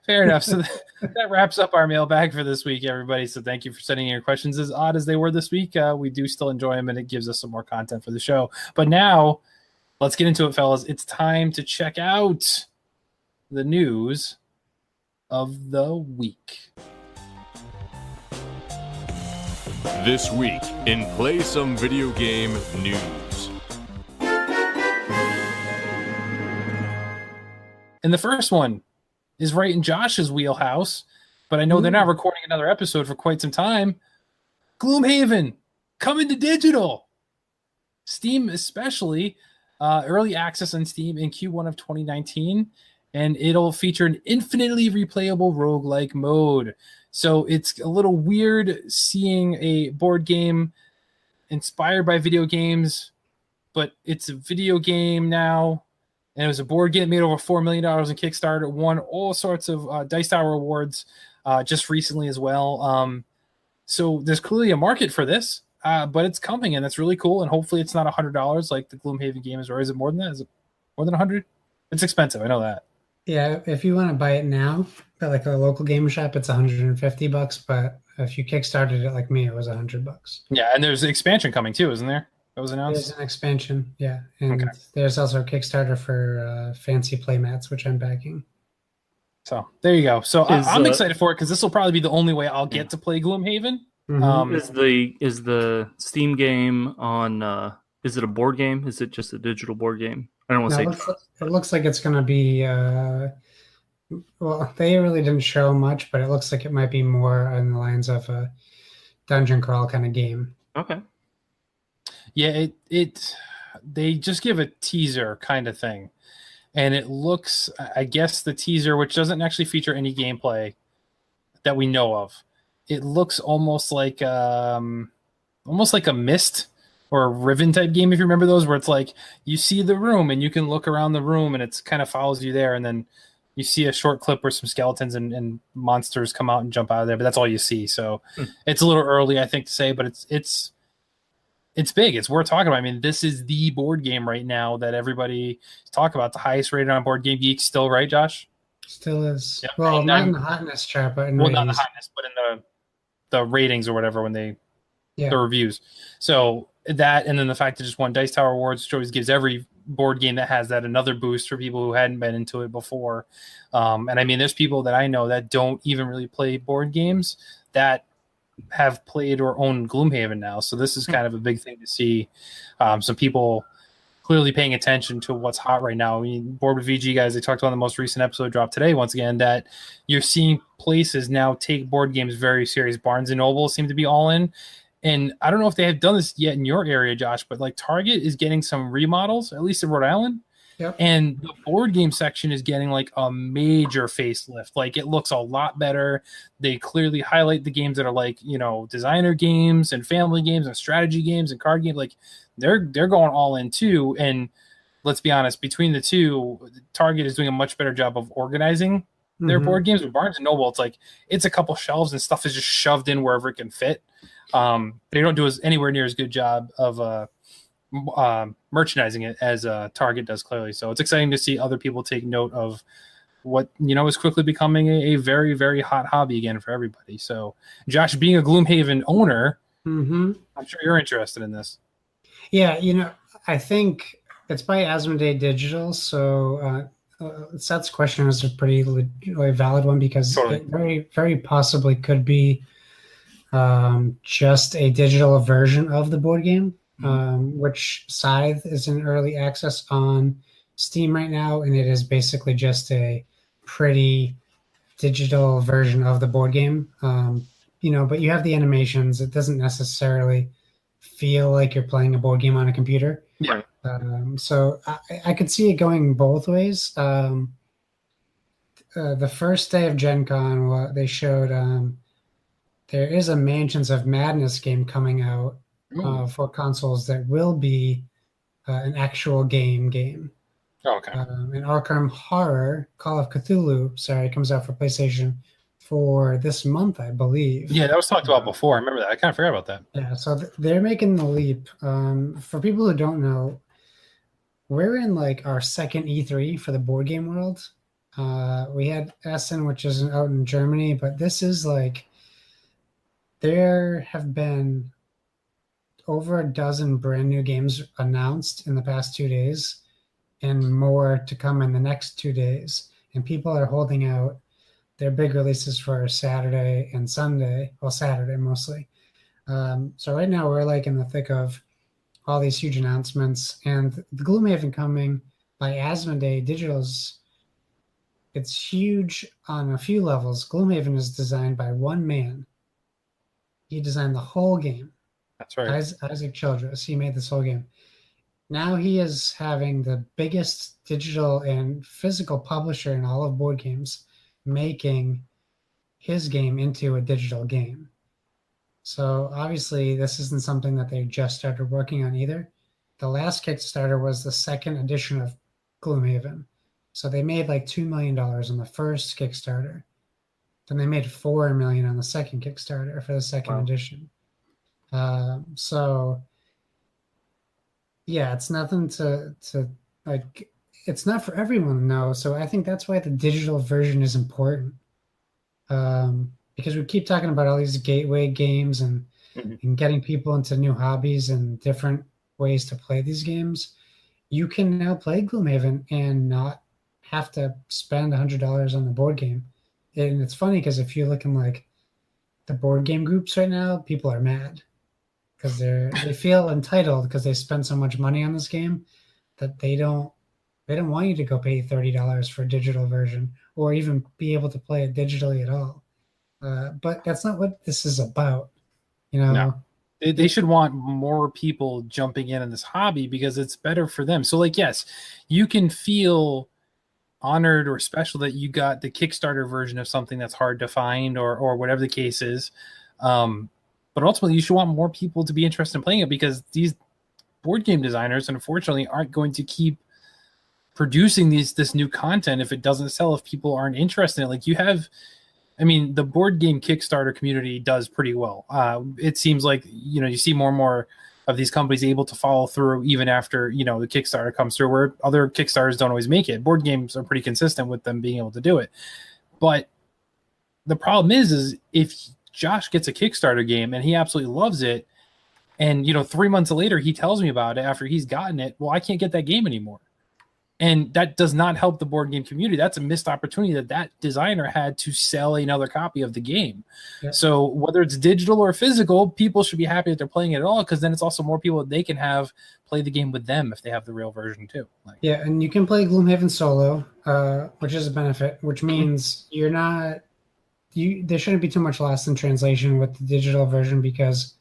Fair enough. So that wraps up our mailbag for this week, everybody. So thank you for sending in your questions. As odd as they were this week, we do still enjoy them, and it gives us some more content for the show. But now, let's get into it, fellas. It's time to check out the news of the week. This week in Play Some Video Game News. And the first one is right in Josh's wheelhouse, but I know they're not recording another episode for quite some time. Gloomhaven, coming to digital. Steam especially, early access on Steam in Q1 of 2019, and it'll feature an infinitely replayable roguelike mode. So it's a little weird seeing a board game inspired by video games, but it's a video game now. And it was a board game that made over $4 million in Kickstarter. It won all sorts of Dice Tower awards just recently as well. So there's clearly a market for this, but it's coming, and that's really cool. And hopefully it's not $100 like the Gloomhaven game is, or is it more than that? Is it more than 100? It's expensive. I know that. Yeah, if you want to buy it now at like a local game shop, it's $150. But if you kickstarted it like me, it was $100. Yeah, and there's an expansion coming too, isn't there? That was announced. There's an expansion, yeah, and Okay. There's also a Kickstarter for fancy playmats, which I'm backing. So there you go. So I'm excited for it because this will probably be the only way I'll get to play Gloomhaven. Mm-hmm. Is the Steam game on? Is it a board game? Is it just a digital board game? I don't want to say. It looks like it's going to be. Well, they really didn't show much, but it looks like it might be more on the lines of a dungeon crawl kind of game. Okay. Yeah, they just give a teaser kind of thing. And it looks, I guess the teaser, which doesn't actually feature any gameplay that we know of, it looks almost like a Myst or a Riven type game, if you remember those, where it's like you see the room and you can look around the room and it kind of follows you there, and then you see a short clip where some skeletons and monsters come out and jump out of there, but that's all you see. So it's a little early, I think, to say, but it's big. It's worth talking about. I mean, this is the board game right now that everybody talk about. The highest rated on Board Game Geek still, right, Josh? Still is. Yeah. Well, not in the hotness chart, but in not the ratings. hotness, but in the ratings or whatever when they Yeah. the reviews. So that, and then the fact that it just won Dice Tower Awards, which always gives every board game that has that another boost for people who hadn't been into it before. And I mean, there's people that I know that don't even really play board games that have played or owned Gloomhaven now. So this is kind of a big thing to see. Some people clearly paying attention to what's hot right now. I mean, Board with VG guys, they talked about the most recent episode dropped today, once again, that you're seeing places now take board games very serious. Barnes and Noble seem to be all in. And I don't know if they have done this yet in your area, Josh, but like Target is getting some remodels, at least in Rhode Island. Yep. And the board game section is getting like a major facelift. Like it looks a lot better. They clearly highlight the games that are like, you know, designer games and family games and strategy games and card games. Like they're going all in too. And let's be honest, between the two, Target is doing a much better job of organizing their board games. With Barnes and Noble, it's like it's a couple shelves and stuff is just shoved in wherever it can fit. They don't do anywhere near as good job of merchandising it as Target does, clearly. So it's exciting to see other people take note of what, you know, is quickly becoming a very, very hot hobby again for everybody. So Josh, being a Gloomhaven owner, I'm sure you're interested in this. Yeah, you know, I think it's by Asmodee Digital, so Seth's question is a pretty valid one because Totally. it very, very possibly could be just a digital version of the board game, which Scythe is in early access on Steam right now, and it is basically just a pretty digital version of the board game. But you have the animations. It doesn't necessarily feel like you're playing a board game on a computer. Yeah. So I could see it going both ways. The first day of Gen Con, they showed there is a Mansions of Madness game coming out for consoles that will be an actual game. Oh, okay. And Arkham Horror, Call of Cthulhu, comes out for PlayStation for this month, I believe. Yeah, that was talked about before. I remember that. I kind of forgot about that. Yeah, so they're making the leap. For people who don't know, we're in like our second E3 for the board game world. We had Essen, which is out in Germany, but this is like, there have been over a dozen brand new games announced in the past 2 days and more to come in the next 2 days. And people are holding out their big releases for Saturday and Sunday. Well, Saturday mostly. So right now we're like in the thick of all these huge announcements, and the Gloomhaven coming by Asmodee Digital's, it's huge on a few levels. Gloomhaven is designed by one man. He designed the whole game. That's right. Isaac Childress. He made this whole game. Now he is having the biggest digital and physical publisher in all of board games making his game into a digital game. So obviously this isn't something that they just started working on either. The last Kickstarter was the second edition of Gloomhaven. So they made like $2 million on the first Kickstarter. Then they made $4 million on the second Kickstarter for the second edition. So yeah, it's nothing to like, it's not for everyone, no. So I think that's why the digital version is important. Because we keep talking about all these gateway games and getting people into new hobbies and different ways to play these games. You can now play Gloomhaven and not have to spend $100 on the board game. And it's funny because if you're looking like the board game groups right now, people are mad because they feel entitled because they spend so much money on this game that they don't want you to go pay $30 for a digital version or even be able to play it digitally at all. But that's not what this is about, you know. No. They should want more people jumping in this hobby because it's better for them. So, like, yes, you can feel honored or special that you got the Kickstarter version of something that's hard to find or whatever the case is. But ultimately, you should want more people to be interested in playing it because these board game designers, unfortunately, aren't going to keep producing this new content if it doesn't sell, if people aren't interested in it. Like you have, I mean, the board game Kickstarter community does pretty well. It seems like, you know, you see more and more of these companies able to follow through even after, you know, the Kickstarter comes through, where other Kickstarters don't always make it. Board games are pretty consistent with them being able to do it. But the problem is if Josh gets a Kickstarter game and he absolutely loves it, and, you know, 3 months later he tells me about it after he's gotten it, well, I can't get that game anymore. And that does not help the board game community. That's a missed opportunity that designer had to sell another copy of the game. Yeah. So whether it's digital or physical, people should be happy that they're playing it at all, because then it's also more people that they can have play the game with them if they have the real version too. Like, yeah, and you can play Gloomhaven solo, which is a benefit, which means there shouldn't be too much loss in translation with the digital version because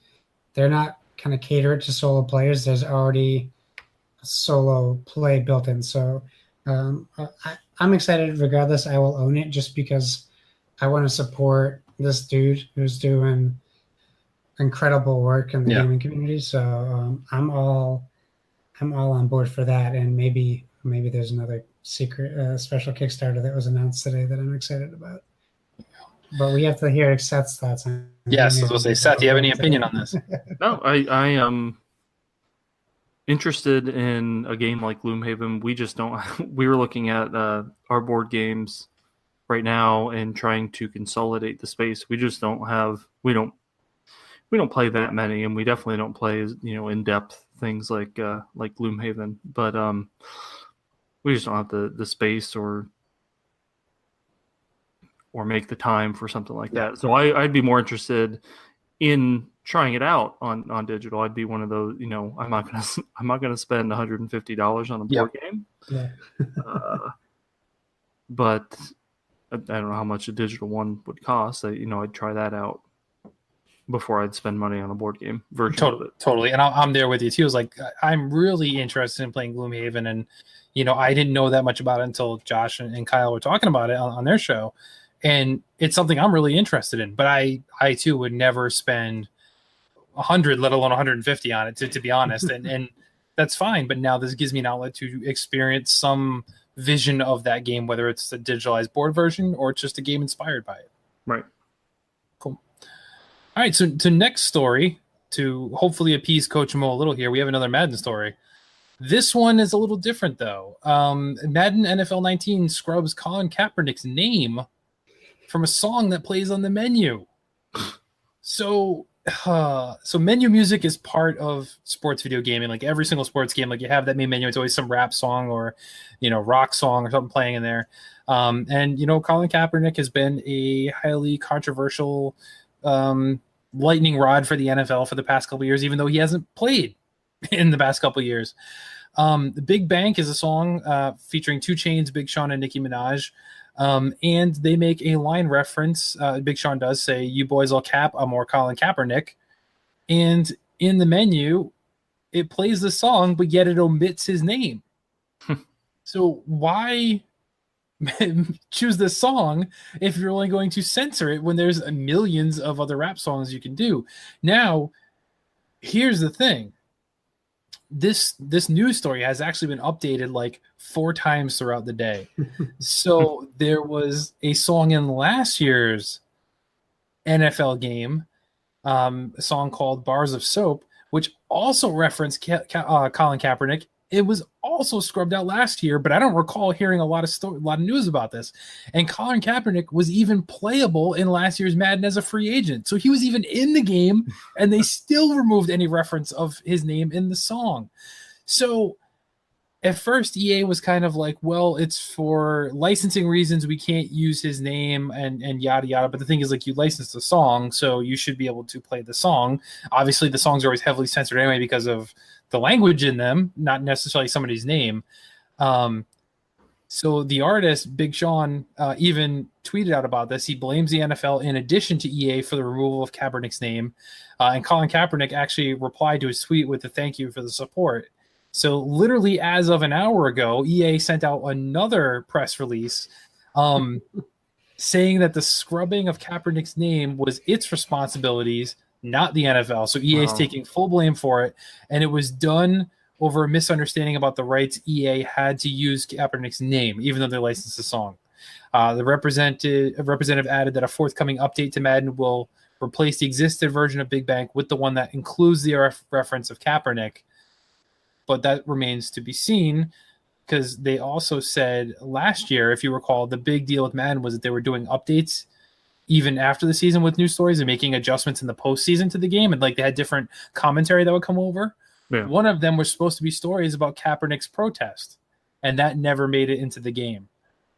they're not kind of catered to solo players. There's already solo play built in, so I'm excited regardless. I will own it just because I want to support this dude who's doing incredible work in the gaming community. So I'm all on board for that, and maybe there's another secret special Kickstarter that was announced today that I'm excited about. But we have to hear Seth's thoughts on it. Yes, I was going to say, Seth, do you have any opinion on this? No, I am interested in a game like Gloomhaven. We just don't. We were looking at our board games right now and trying to consolidate the space. We just don't have. We don't play that many, and we definitely don't play, you know, in depth things like Gloomhaven. But We just don't have the space or make the time for something like that. So I'd be more interested in trying it out on digital. I'd be one of those, I'm not gonna spend $150 on a board game. Yeah. But I don't know how much a digital one would cost. I'd try that out before I'd spend money on a board game version. Totally. And I'm there with you too. It's like, I'm really interested in playing Gloomhaven, and I didn't know that much about it until Josh and Kyle were talking about it on their show. And it's something I'm really interested in, but I too would never spend 100, let alone 150 on it, to be honest. And that's fine. But now this gives me an outlet to experience some vision of that game, whether it's a digitalized board version or it's just a game inspired by it. Right. Cool. All right. So next story, to hopefully appease Coach Mo a little here, we have another Madden story. This one is a little different though. Madden NFL 19 scrubs Colin Kaepernick's name from a song that plays on the menu. So menu music is part of sports video gaming. Like every single sports game, like you have that main menu. It's always some rap song or, rock song or something playing in there. And Colin Kaepernick has been a highly controversial lightning rod for the NFL for the past couple of years, even though he hasn't played in the past couple of years. The Big Bank is a song featuring 2 Chainz, Big Sean, and Nicki Minaj. And they make a line reference. Big Sean does say, "You boys all cap, I'm more Colin Kaepernick." And in the menu, it plays the song, but yet it omits his name. So why choose this song if you're only going to censor it when there's millions of other rap songs you can do? Now, here's the thing. This news story has actually been updated like 4 times throughout the day. So there was a song in last year's NFL game, a song called Bars of Soap, which also referenced Colin Kaepernick. It was also scrubbed out last year, but I don't recall hearing a lot of news about this. And Colin Kaepernick was even playable in last year's Madden as a free agent. So he was even in the game, and they still removed any reference of his name in the song. So at first, EA was kind of like, well, it's for licensing reasons. We can't use his name and yada, yada. But the thing is, like, you licensed the song, so you should be able to play the song. Obviously, the songs are always heavily censored anyway because of the language in them, not necessarily somebody's name. So the artist, Big Sean, even tweeted out about this. He blames the NFL in addition to EA for the removal of Kaepernick's name. And Colin Kaepernick actually replied to his tweet with a thank you for the support. So literally as of an hour ago, EA sent out another press release saying that the scrubbing of Kaepernick's name was its responsibilities, not the NFL. So EA is taking full blame for it. And it was done over a misunderstanding about the rights EA had to use Kaepernick's name, even though they licensed the song. The representative added that a forthcoming update to Madden will replace the existing version of Big Bang with the one that includes the reference of Kaepernick. But that remains to be seen, because they also said last year, if you recall, the big deal with Madden was that they were doing updates even after the season with new stories and making adjustments in the postseason to the game. And like they had different commentary that would come over. Yeah. One of them was supposed to be stories about Kaepernick's protest, and that never made it into the game.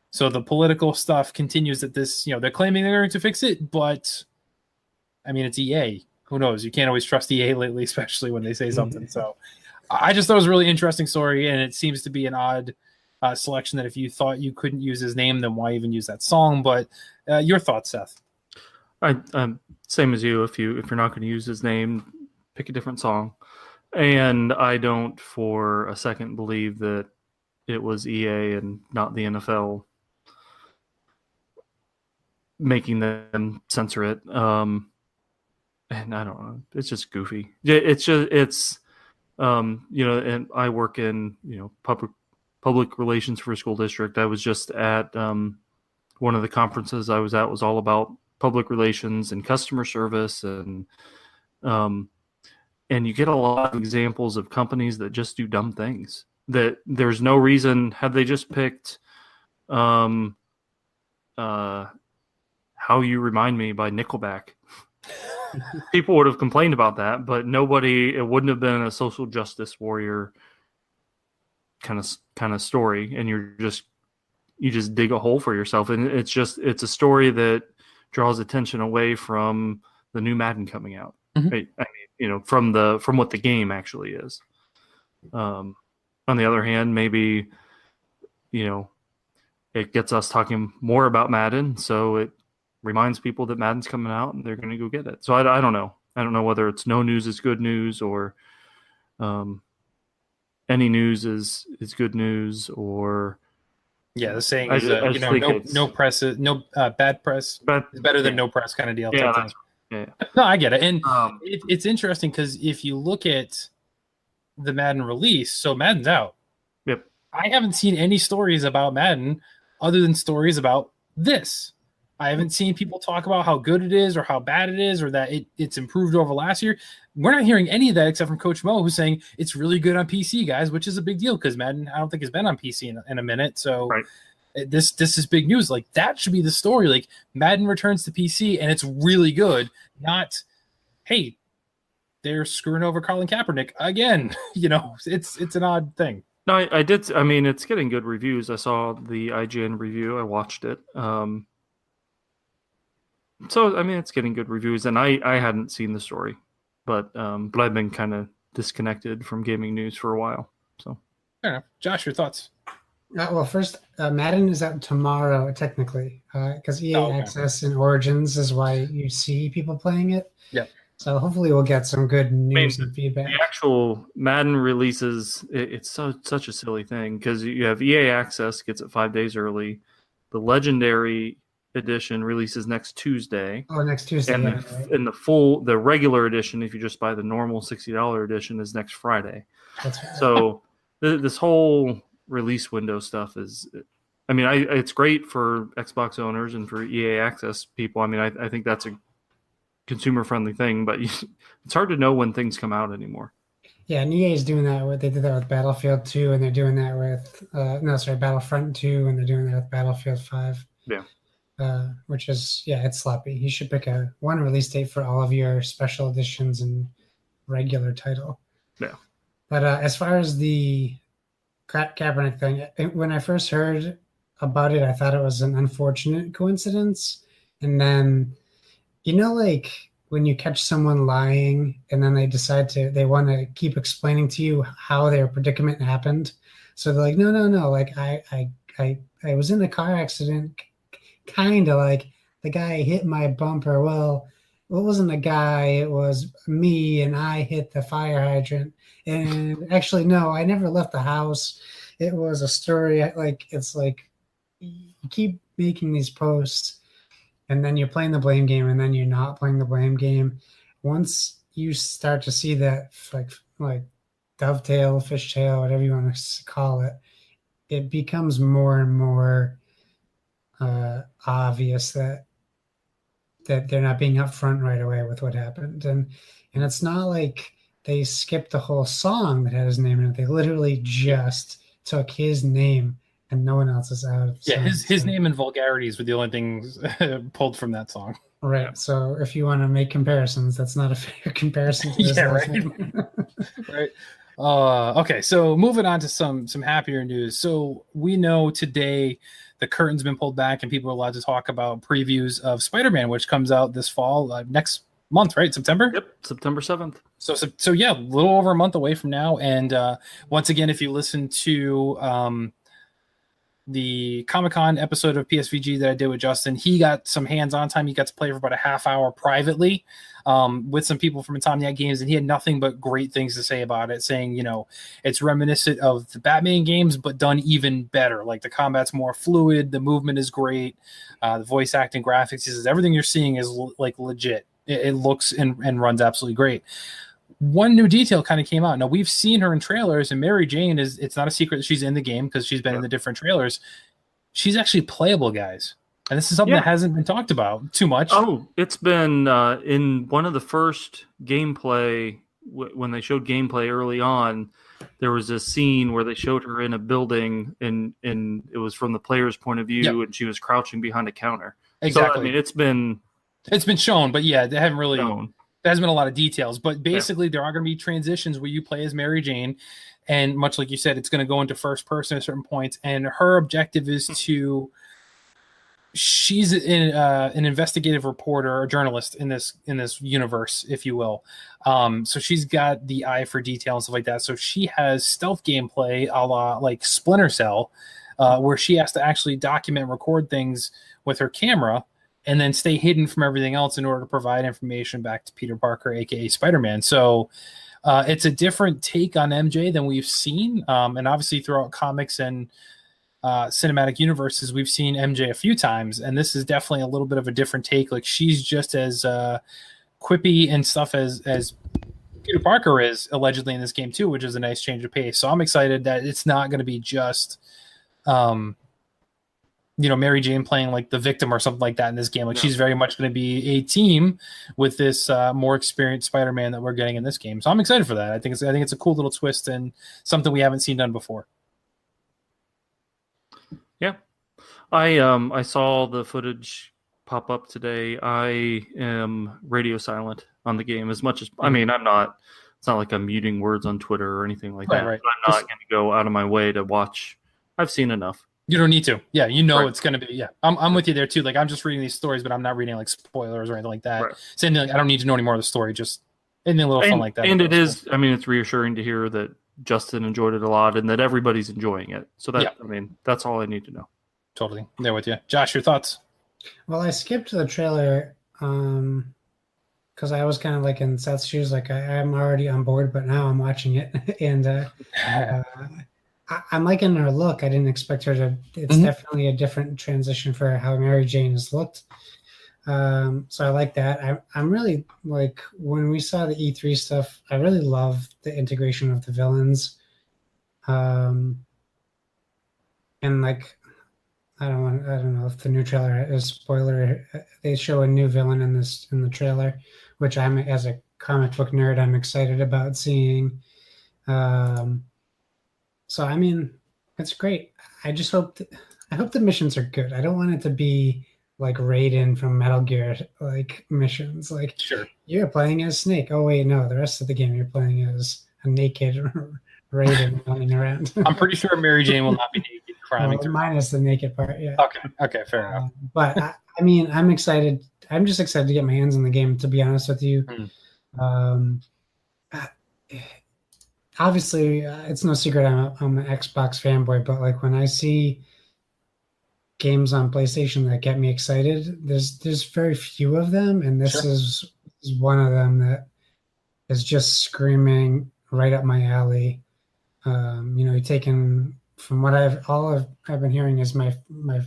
So the political stuff continues that this, they're claiming they're going to fix it, but I mean, it's EA. Who knows? You can't always trust EA lately, especially when they say something. So I just thought it was a really interesting story, and it seems to be an odd selection that if you thought you couldn't use his name, then why even use that song? But your thoughts, Seth? Same as you. If you're not going to use his name, pick a different song. And I don't for a second believe that it was EA and not the NFL making them censor it. And I don't know. It's just goofy. And I work in, public relations for a school district. I was just at one of the conferences I was at was all about public relations and customer service. And you get a lot of examples of companies that just do dumb things that there's no reason. Had they just picked How You Remind Me by Nickelback, people would have complained about that, but it wouldn't have been a social justice warrior kind of story, and you just dig a hole for yourself, and it's a story that draws attention away from the new Madden coming out. Mhm. Right? I mean, from what the game actually is. On the other hand, maybe it gets us talking more about Madden, so it reminds people that Madden's coming out and they're going to go get it. So I don't know. I don't know whether it's no news is good news, or any news is good news, or the saying is no press, bad press is better than no press kind of deal. Yeah, type thing. Yeah. No, I get it, and it's interesting because if you look at the Madden release, so Madden's out. Yep. I haven't seen any stories about Madden other than stories about this. I haven't seen people talk about how good it is or how bad it is or that it's improved over last year. We're not hearing any of that except from Coach Mo, who's saying it's really good on PC, guys, which is a big deal because Madden, I don't think, has been on PC in a minute. So right. This is big news. Like, that should be the story. Like, Madden returns to PC and it's really good. Not, hey, they're screwing over Colin Kaepernick again. It's an odd thing. No, I did. I mean, it's getting good reviews. I saw the IGN review. I watched it. So, I mean, it's getting good reviews, and I hadn't seen the story, but I've been kind of disconnected from gaming news for a while. So, fair enough. Josh, your thoughts? Well, first, Madden is out tomorrow, technically, because EA Access and Origins is why you see people playing it. Yeah. So hopefully we'll get some good news and feedback. The actual Madden releases, it's such a silly thing because you have EA Access gets it 5 days early. The Legendary edition releases next Tuesday. Oh, next Tuesday. And the regular edition, if you just buy the normal $60 edition, is next Friday. That's right. So this whole release window stuff is, I mean, it's great for Xbox owners and for EA Access people. I mean, I think that's a consumer-friendly thing, but it's hard to know when things come out anymore. Yeah, and EA is doing that. They did that with Battlefield 2, and they're doing that with Battlefront 2, and they're doing that with Battlefield 5. Yeah. Which is, it's sloppy. You should pick one release date for all of your special editions and regular title. Yeah. But as far as the Kaepernick thing, when I first heard about it, I thought it was an unfortunate coincidence. And then, like when you catch someone lying and then they want to keep explaining to you how their predicament happened. So they're like, no. Like I was in a car accident. Kind of like the guy hit my bumper. Well, it wasn't a guy, it was me, and I hit the fire hydrant. And actually, no, I never left the house. It was a story. It's like you keep making these posts, and then you're playing the blame game, and then you're not playing the blame game. Once you start to see that, like dovetail, fishtail, whatever you want to call it, it becomes more and more obvious that they're not being upfront right away with what happened, and it's not like they skipped the whole song that had his name in it. They literally just took his name and no one else's out. Yeah, his name and vulgarities were the only things pulled from that song. Right. Yeah. So if you want to make comparisons, that's not a fair comparison to this. Yeah, right. Right. Okay, so moving on to some happier news. So we know today the curtain's been pulled back and people are allowed to talk about previews of Spiderman, which comes out this fall, next month, right? September? Yep, September 7th. So yeah, a little over a month away from now. And once again, if you listen to the Comic-Con episode of PSVG that I did with Justin, he got some hands-on time. He got to play for about a half hour privately with some people from Insomniac Games, and he had nothing but great things to say about it, saying, it's reminiscent of the Batman games, but done even better. Like, the combat's more fluid, the movement is great, the voice acting, graphics, he says everything you're seeing is legit. It looks and runs absolutely great. One new detail kind of came out. Now, we've seen her in trailers, and Mary Jane it's not a secret that she's in the game because she's been in the different trailers. She's actually playable, guys. And this is something that hasn't been talked about too much. Oh, it's been in one of the first gameplay, when they showed gameplay early on, there was a scene where they showed her in a building, and it was from the player's point of view, and she was crouching behind a counter. Exactly. So, I mean, it's been shown, but yeah, they haven't really shown. there hasn't been a lot of details, but basically there are going to be transitions where you play as Mary Jane, and much like you said, it's going to go into first person at certain points, and her objective is to. She's an investigative reporter or journalist in this universe, if you will. So she's got the eye for detail and stuff like that. So she has stealth gameplay a la like Splinter Cell, where she has to actually document and record things with her camera and then stay hidden from everything else in order to provide information back to Peter Parker, aka Spider-Man. So it's a different take on MJ than we've seen. And obviously throughout comics and cinematic universes, we've seen MJ a few times, and this is definitely a little bit of a different take. Like, she's just as quippy and stuff as Peter Parker is allegedly in this game too, which is a nice change of pace. So I'm excited that it's not going to be just Mary Jane playing like the victim or something like that in this game. Like, she's very much going to be a team with this more experienced Spider-Man that we're getting in this game. So I'm excited for that. I think it's a cool little twist and something we haven't seen done before. Yeah, I saw the footage pop up today. I am radio silent on the game as much as I'm not. It's not like I'm muting words on Twitter or anything like that. Right. I'm not going to go out of my way to watch. I've seen enough. You don't need to. Yeah, Right. It's going to be. Yeah, I'm with you there too. Like, I'm just reading these stories, but I'm not reading like spoilers or anything like that. Right. Saying like I don't need to know any more of the story. Just anything a little fun like that. And it is. I mean, it's reassuring to hear that Justin enjoyed it a lot and that everybody's enjoying it. So that that's all I need to know. Totally there with you, Josh. Your thoughts? Well, I skipped the trailer because I was kind of like in Seth's shoes. Like, I'm already on board, but now I'm watching it, and I'm liking her look. I didn't expect her to. It's definitely a different transition for how Mary Jane has looked. So I like that. I'm really like, when we saw the E3 stuff, I really love the integration of the villains. And like, I don't know if the new trailer is spoiler. They show a new villain in the trailer, which I'm, as a comic book nerd, I'm excited about seeing. So I mean, it's great. I just hope the missions are good. I don't want it to be like Raiden from Metal Gear like missions. Like, sure, you're playing as Snake. Oh wait, no, the rest of the game you're playing as a naked Raiden running around. I'm pretty sure Mary Jane will not be naked climbing through. Minus the naked part, yeah. Okay, fair enough. But I mean, I'm excited. I'm just excited to get my hands on the game, to be honest with you. Obviously, it's no secret I'm an Xbox fanboy, but like, when I see games on PlayStation that get me excited, there's very few of them, and this is one of them that is just screaming right up my alley. You're taking, from what I've been hearing, is my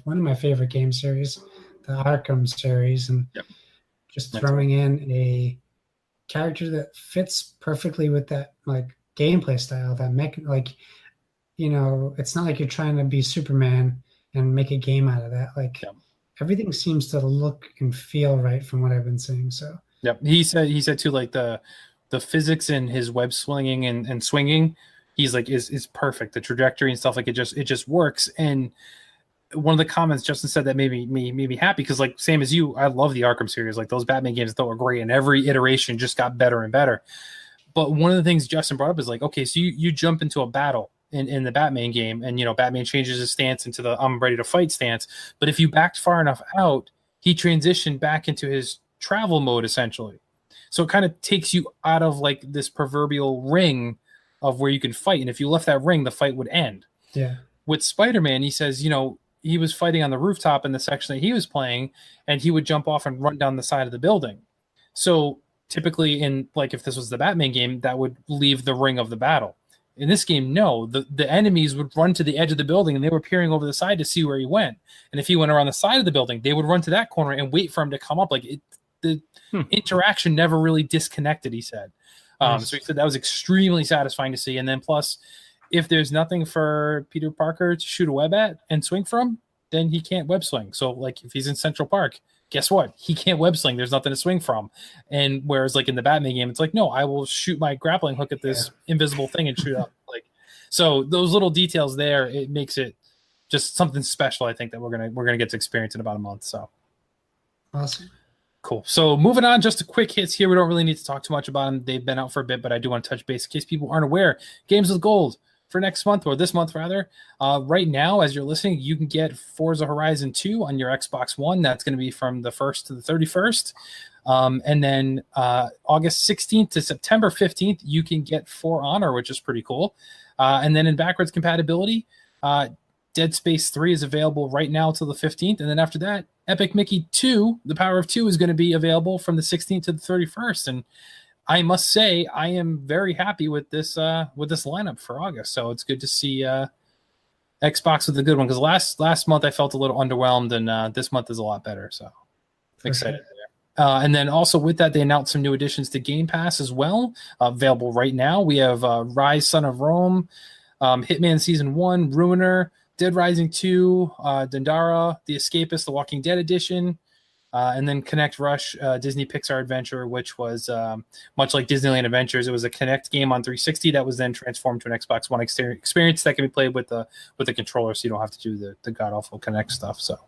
one of my favorite game series, the Arkham series, and just throwing in a character that fits perfectly with that like gameplay style. That it's not like you're trying to be Superman and make a game out of that. Like, everything seems to look and feel right from what I've been seeing. So he said too, like the physics in his web swinging and swinging, he's like is perfect. The trajectory and stuff, like it just works. And one of the comments Justin said that made me happy, because like, same as you, I love the Arkham series. Like, those Batman games that were great, and every iteration just got better and better. But one of the things Justin brought up is like, okay, so you jump into a battle in the Batman game, and Batman changes his stance into the I'm ready to fight stance. But if you backed far enough out, he transitioned back into his travel mode essentially. So it kind of takes you out of like this proverbial ring of where you can fight. And if you left that ring, the fight would end. Yeah. With Spider-Man, he says, he was fighting on the rooftop in the section that he was playing, and he would jump off and run down the side of the building. So typically, in like, if this was the Batman game, that would leave the ring of the battle. In this game, no, the enemies would run to the edge of the building, and they were peering over the side to see where he went. And if he went around the side of the building, they would run to that corner and wait for him to come up. Like, the interaction never really disconnected, he said. Nice. So he said that was extremely satisfying to see. And then plus, if there's nothing for Peter Parker to shoot a web at and swing from, then he can't web swing. So like, if he's in Central Park, guess what? He can't web sling. There's nothing to swing from. And whereas like in the Batman game, it's like, no, I will shoot my grappling hook at this invisible thing and shoot up. Like, so those little details there, it makes it just something special. I think that we're gonna get to experience in about a month. So awesome. Cool. So moving on, just a quick hits here. We don't really need to talk too much about them. They've been out for a bit, but I do want to touch base in case people aren't aware. Games with Gold for next month, or this month rather. Right now, as you're listening, you can get Forza Horizon 2 on your Xbox One. That's going to be from the 1st to the 31st. And then August 16th to September 15th, you can get For Honor, which is pretty cool. And then in backwards compatibility, Dead Space 3 is available right now till the 15th. And then after that, Epic Mickey 2, The Power of 2, is going to be available from the 16th to the 31st. And I must say, I am very happy with this lineup for August. So it's good to see Xbox with a good one, because last month I felt a little underwhelmed, and this month is a lot better. So excited there. And then also with that, they announced some new additions to Game Pass as well, available right now. We have Rise, Son of Rome, Hitman Season 1, Ruiner, Dead Rising 2, Dandara, The Escapist, The Walking Dead Edition, and then Connect Rush, Disney Pixar Adventure, which was much like Disneyland Adventures. It was a Connect game on 360 that was then transformed to an Xbox One experience that can be played with the controller, so you don't have to do the god-awful Connect stuff. So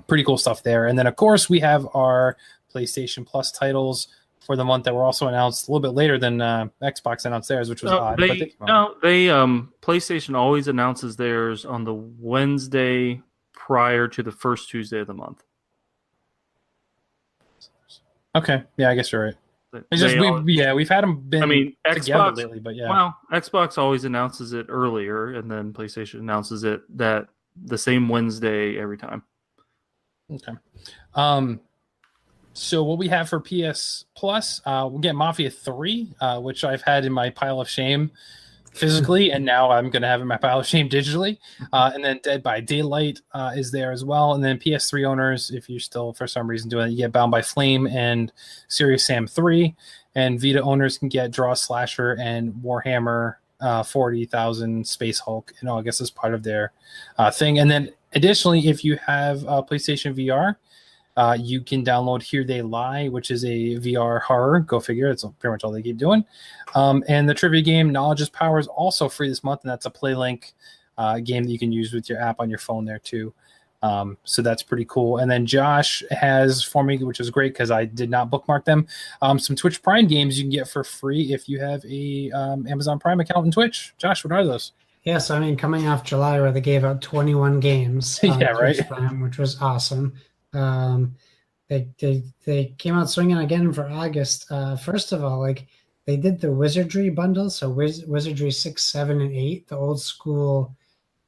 pretty cool stuff there. And then, of course, we have our PlayStation Plus titles for the month that were also announced a little bit later than Xbox announced theirs, which was odd. PlayStation always announces theirs on the Wednesday prior to the first Tuesday of the month. Okay, yeah, I guess you're right. It's just we've had them together Xbox lately, but yeah. Well, Xbox always announces it earlier, and then PlayStation announces it that the same Wednesday every time. Okay. So what we have for PS Plus, we'll get Mafia 3, which I've had in my pile of shame physically, and now I'm going to have in my pile of shame digitally. And then Dead by Daylight is there as well. And then PS3 owners, if you're still for some reason doing it, you get Bound by Flame and Serious Sam 3. And Vita owners can get Draw Slasher and Warhammer 40,000 Space Hulk. I guess as part of their thing. And then additionally, if you have PlayStation VR, you can download Here They Lie, which is a VR horror. Go figure. It's pretty much all they keep doing. And the trivia game Knowledge is Power is also free this month, and that's a PlayLink game that you can use with your app on your phone there too. So that's pretty cool. And then Josh has for me, which is great because I did not bookmark them, some Twitch Prime games you can get for free if you have a Amazon Prime account in Twitch. Josh, what are those? Yes, I mean, coming off July where they gave out 21 games on Twitch Prime, which was awesome. They came out swinging again for August. First of all, like they did the Wizardry bundle, so Wizardry 6, 7, and 8, the old school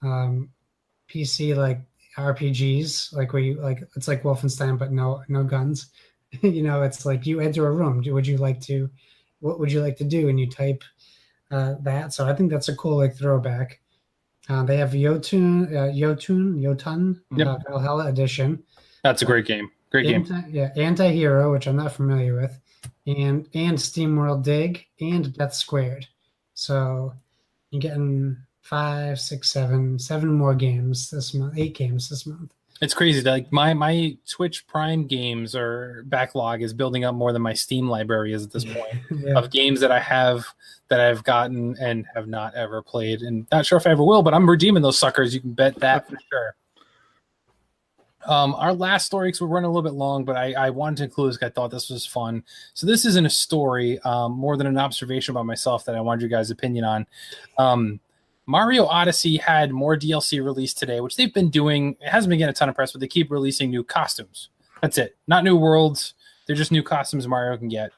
PC like RPGs, like where you like it's like Wolfenstein but no guns. It's like you enter a room. What would you like to do? And you type that. So I think that's a cool like throwback. They have Jotun Valhalla Edition. That's a great game. Game. Anti-Hero, which I'm not familiar with, and SteamWorld Dig and Death Squared. So you're getting 5, 6, 7 more games this month, 8 games this month. It's crazy. Like my Twitch Prime games or backlog is building up more than my Steam library is at this point of games that I've gotten and have not ever played, and not sure if I ever will. But I'm redeeming those suckers. You can bet that for sure. Our last story, because we're running a little bit long, but I wanted to include this because I thought this was fun. So this isn't a story, more than an observation by myself that I wanted your guys' opinion on. Mario Odyssey had more DLC released today, which they've been doing. It hasn't been getting a ton of press, but they keep releasing new costumes. That's it. Not new worlds. They're just new costumes Mario can get.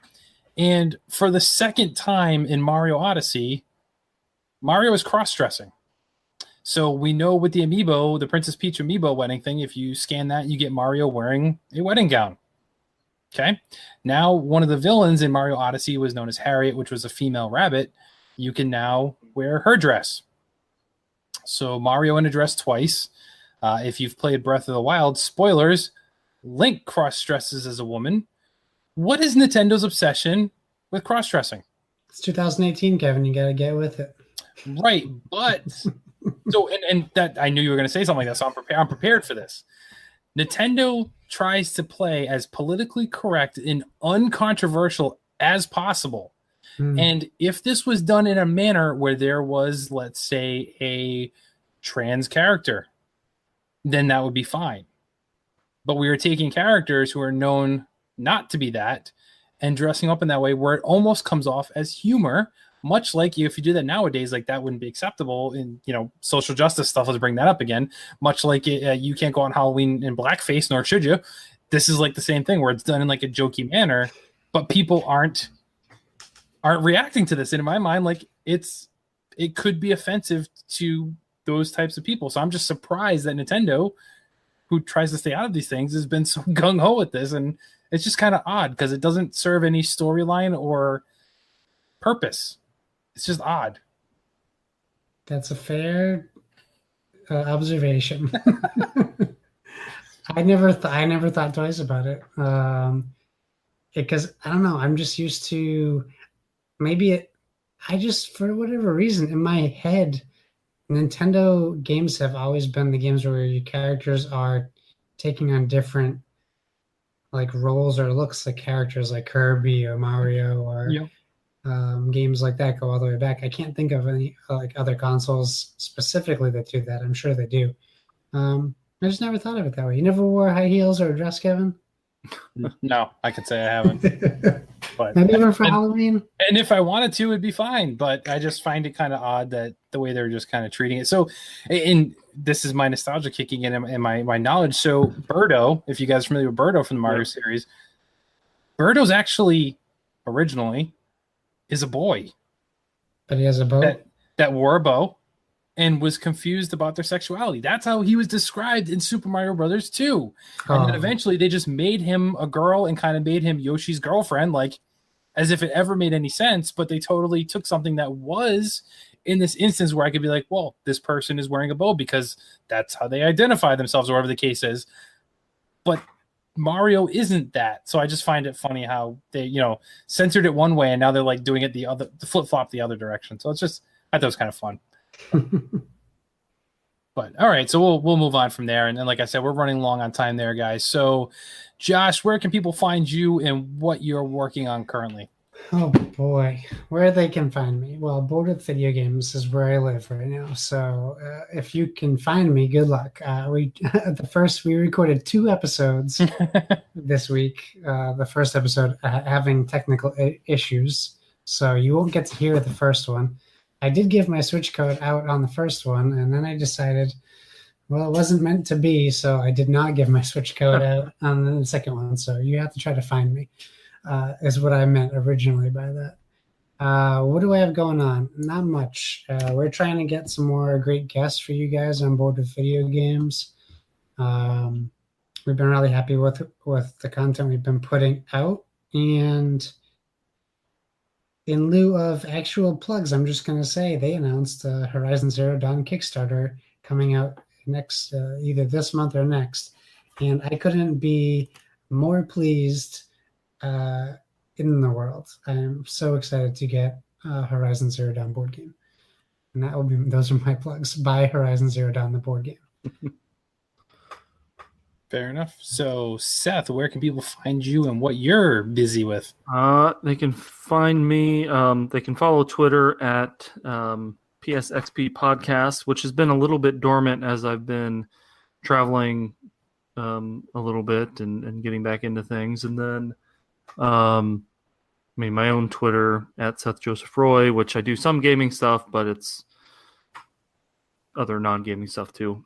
And for the second time in Mario Odyssey, Mario is cross-dressing. So we know with the amiibo, the Princess Peach amiibo wedding thing, if you scan that, you get Mario wearing a wedding gown. Okay. Now, one of the villains in Mario Odyssey was known as Harriet, which was a female rabbit. You can now wear her dress. So Mario in a dress twice. If you've played Breath of the Wild, spoilers, Link cross-dresses as a woman. What is Nintendo's obsession with cross-dressing? It's 2018, Kevin. You got to get with it. Right, but... So and that I knew you were going to say something like that, so I'm prepared for this. Nintendo tries to play as politically correct and uncontroversial as possible. And if this was done in a manner where there was, let's say, a trans character, then that would be fine. But we are taking characters who are known not to be that and dressing up in that way where it almost comes off as humor, much like if you do that nowadays, like that wouldn't be acceptable in, social justice stuff. Let's bring that up again. Much like you can't go on Halloween in blackface, nor should you. This is like the same thing where it's done in like a jokey manner, but people aren't reacting to this. And in my mind, like it could be offensive to those types of people. So I'm just surprised that Nintendo, who tries to stay out of these things, has been so gung-ho with this. And it's just kind of odd because it doesn't serve any storyline or purpose. It's just odd. That's a fair observation. I never thought twice about it. Because I don't know, I'm just used to for whatever reason in my head, Nintendo games have always been the games where your characters are taking on different like roles or looks like characters like Kirby or Mario or games like that go all the way back. I can't think of any like other consoles specifically that do that. I'm sure they do. I just never thought of it that way. You never wore high heels or a dress, Kevin? No, I could say I haven't. But maybe ever for Halloween. And if I wanted to, it'd be fine. But I just find it kind of odd that the way they're just kind of treating it. So, and this is my nostalgia kicking in and my knowledge. So, Birdo, if you guys are familiar with Birdo from the Mario series, Birdo's actually originally is a boy. But he has a bow? That wore a bow and was confused about their sexuality. That's how he was described in Super Mario Brothers 2. And then eventually they just made him a girl and kind of made him Yoshi's girlfriend, like as if it ever made any sense. But they totally took something that was in this instance where I could be like, well, this person is wearing a bow because that's how they identify themselves or whatever the case is. But Mario isn't that. So I just find it funny how they, censored it one way and now they're like doing it the flip-flop the other direction. So it's just, I thought it was kind of fun. But all right, so we'll move on from there. And then, like I said, we're running long on time there, guys. So Josh, where can people find you and what you're working on currently? Oh boy, where they can find me? Well, Bored with Video Games is where I live right now. So if you can find me, good luck. We recorded 2 episodes this week. The first episode having technical issues, so you won't get to hear the first one. I did give my Switch code out on the first one, and then I decided, well, it wasn't meant to be, so I did not give my Switch code out on the second one. So you have to try to find me, is what I meant originally by that. What do I have going on? Not much. We're trying to get some more great guests for you guys on Board with Video Games. We've been really happy with the content we've been putting out, and in lieu of actual plugs, I'm just going to say they announced Horizon Zero Dawn Kickstarter coming out next, either this month or next. And I couldn't be more pleased in the world. I am so excited to get Horizon Zero Dawn board game. And those are my plugs. Buy Horizon Zero Dawn, the board game. Fair enough. So, Seth, where can people find you and what you're busy with? They can find me. They can follow Twitter at PSXP Podcast, which has been a little bit dormant as I've been traveling a little bit and getting back into things. And then, my own Twitter at Seth Joseph Roy, which I do some gaming stuff, but it's other non-gaming stuff too.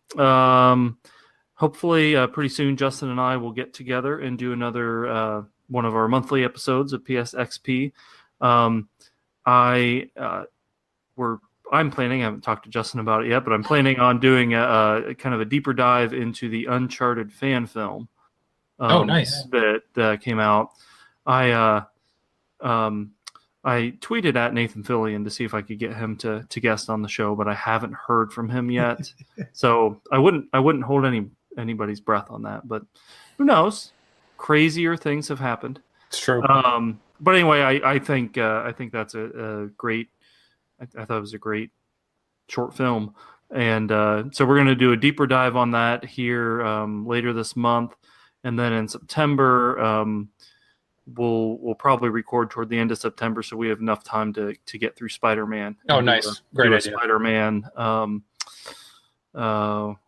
Hopefully, pretty soon, Justin and I will get together and do another one of our monthly episodes of PSXP. I'm planning. I haven't talked to Justin about it yet, but I'm planning on doing a kind of a deeper dive into the Uncharted fan film. Nice. That came out. I tweeted at Nathan Fillion to see if I could get him to guest on the show, but I haven't heard from him yet. So I wouldn't hold anybody's breath on that, but who knows? Crazier things have happened. It's true. But anyway, I think that's a great. I thought it was a great short film, and so we're going to do a deeper dive on that here later this month, and then in September we'll probably record toward the end of September, so we have enough time to get through Spider-Man. Oh, nice, great idea. Spider-Man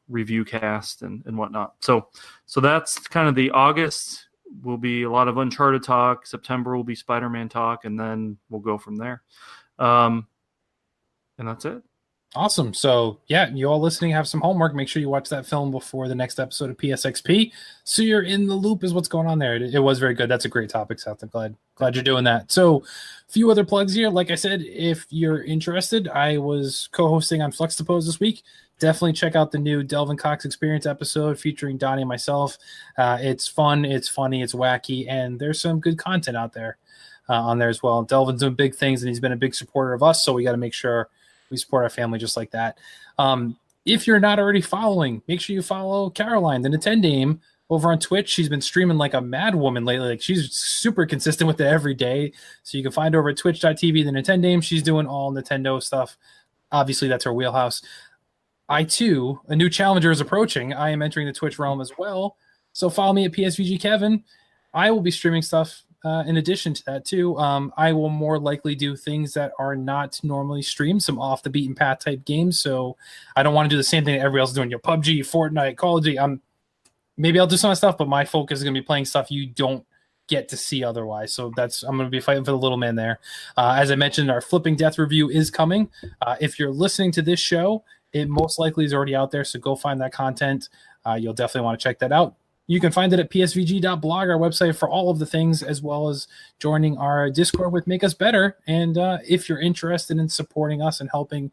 review cast and whatnot. So that's kind of the August will be a lot of Uncharted talk. September will be Spider-Man talk, and then we'll go from there. And that's it. Awesome. So, yeah, you all listening have some homework. Make sure you watch that film before the next episode of PSXP, so you're in the loop is what's going on there. It was very good. That's a great topic, Seth. I'm glad you're doing that. So, a few other plugs here. Like I said, if you're interested, I was co-hosting on Flex to Pose this week. Definitely check out the new Delvin Cox Experience episode featuring Donnie and myself. It's fun, it's funny, it's wacky, and there's some good content out there on there as well. Delvin's doing big things, and he's been a big supporter of us, so we got to make sure we support our family just like that. If you're not already following, make sure you follow Caroline, the Nintendame, over on Twitch. She's been streaming like a mad woman lately. Like, she's super consistent with it every day. So you can find her over at twitch.tv, the Nintendame. She's doing all Nintendo stuff. Obviously, that's her wheelhouse. I, too, a new challenger is approaching. I am entering the Twitch realm as well. So follow me at PSVG Kevin. I will be streaming stuff in addition to that, too. I will more likely do things that are not normally streamed, some off-the-beaten-path type games. So I don't want to do the same thing that everybody else is doing. PUBG, Fortnite, Call of Duty. Maybe I'll do some of that stuff, but my focus is going to be playing stuff you don't get to see otherwise. So I'm going to be fighting for the little man there. As I mentioned, our Flipping Death review is coming. If you're listening to this show, it most likely is already out there, so go find that content. You'll definitely want to check that out. You can find it at psvg.blog, our website, for all of the things, as well as joining our Discord with Make Us Better. And if you're interested in supporting us and helping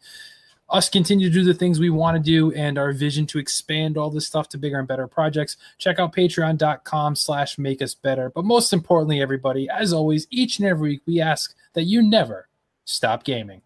us continue to do the things we want to do and our vision to expand all this stuff to bigger and better projects, check out patreon.com/makeusbetter. But most importantly, everybody, as always, each and every week, we ask that you never stop gaming.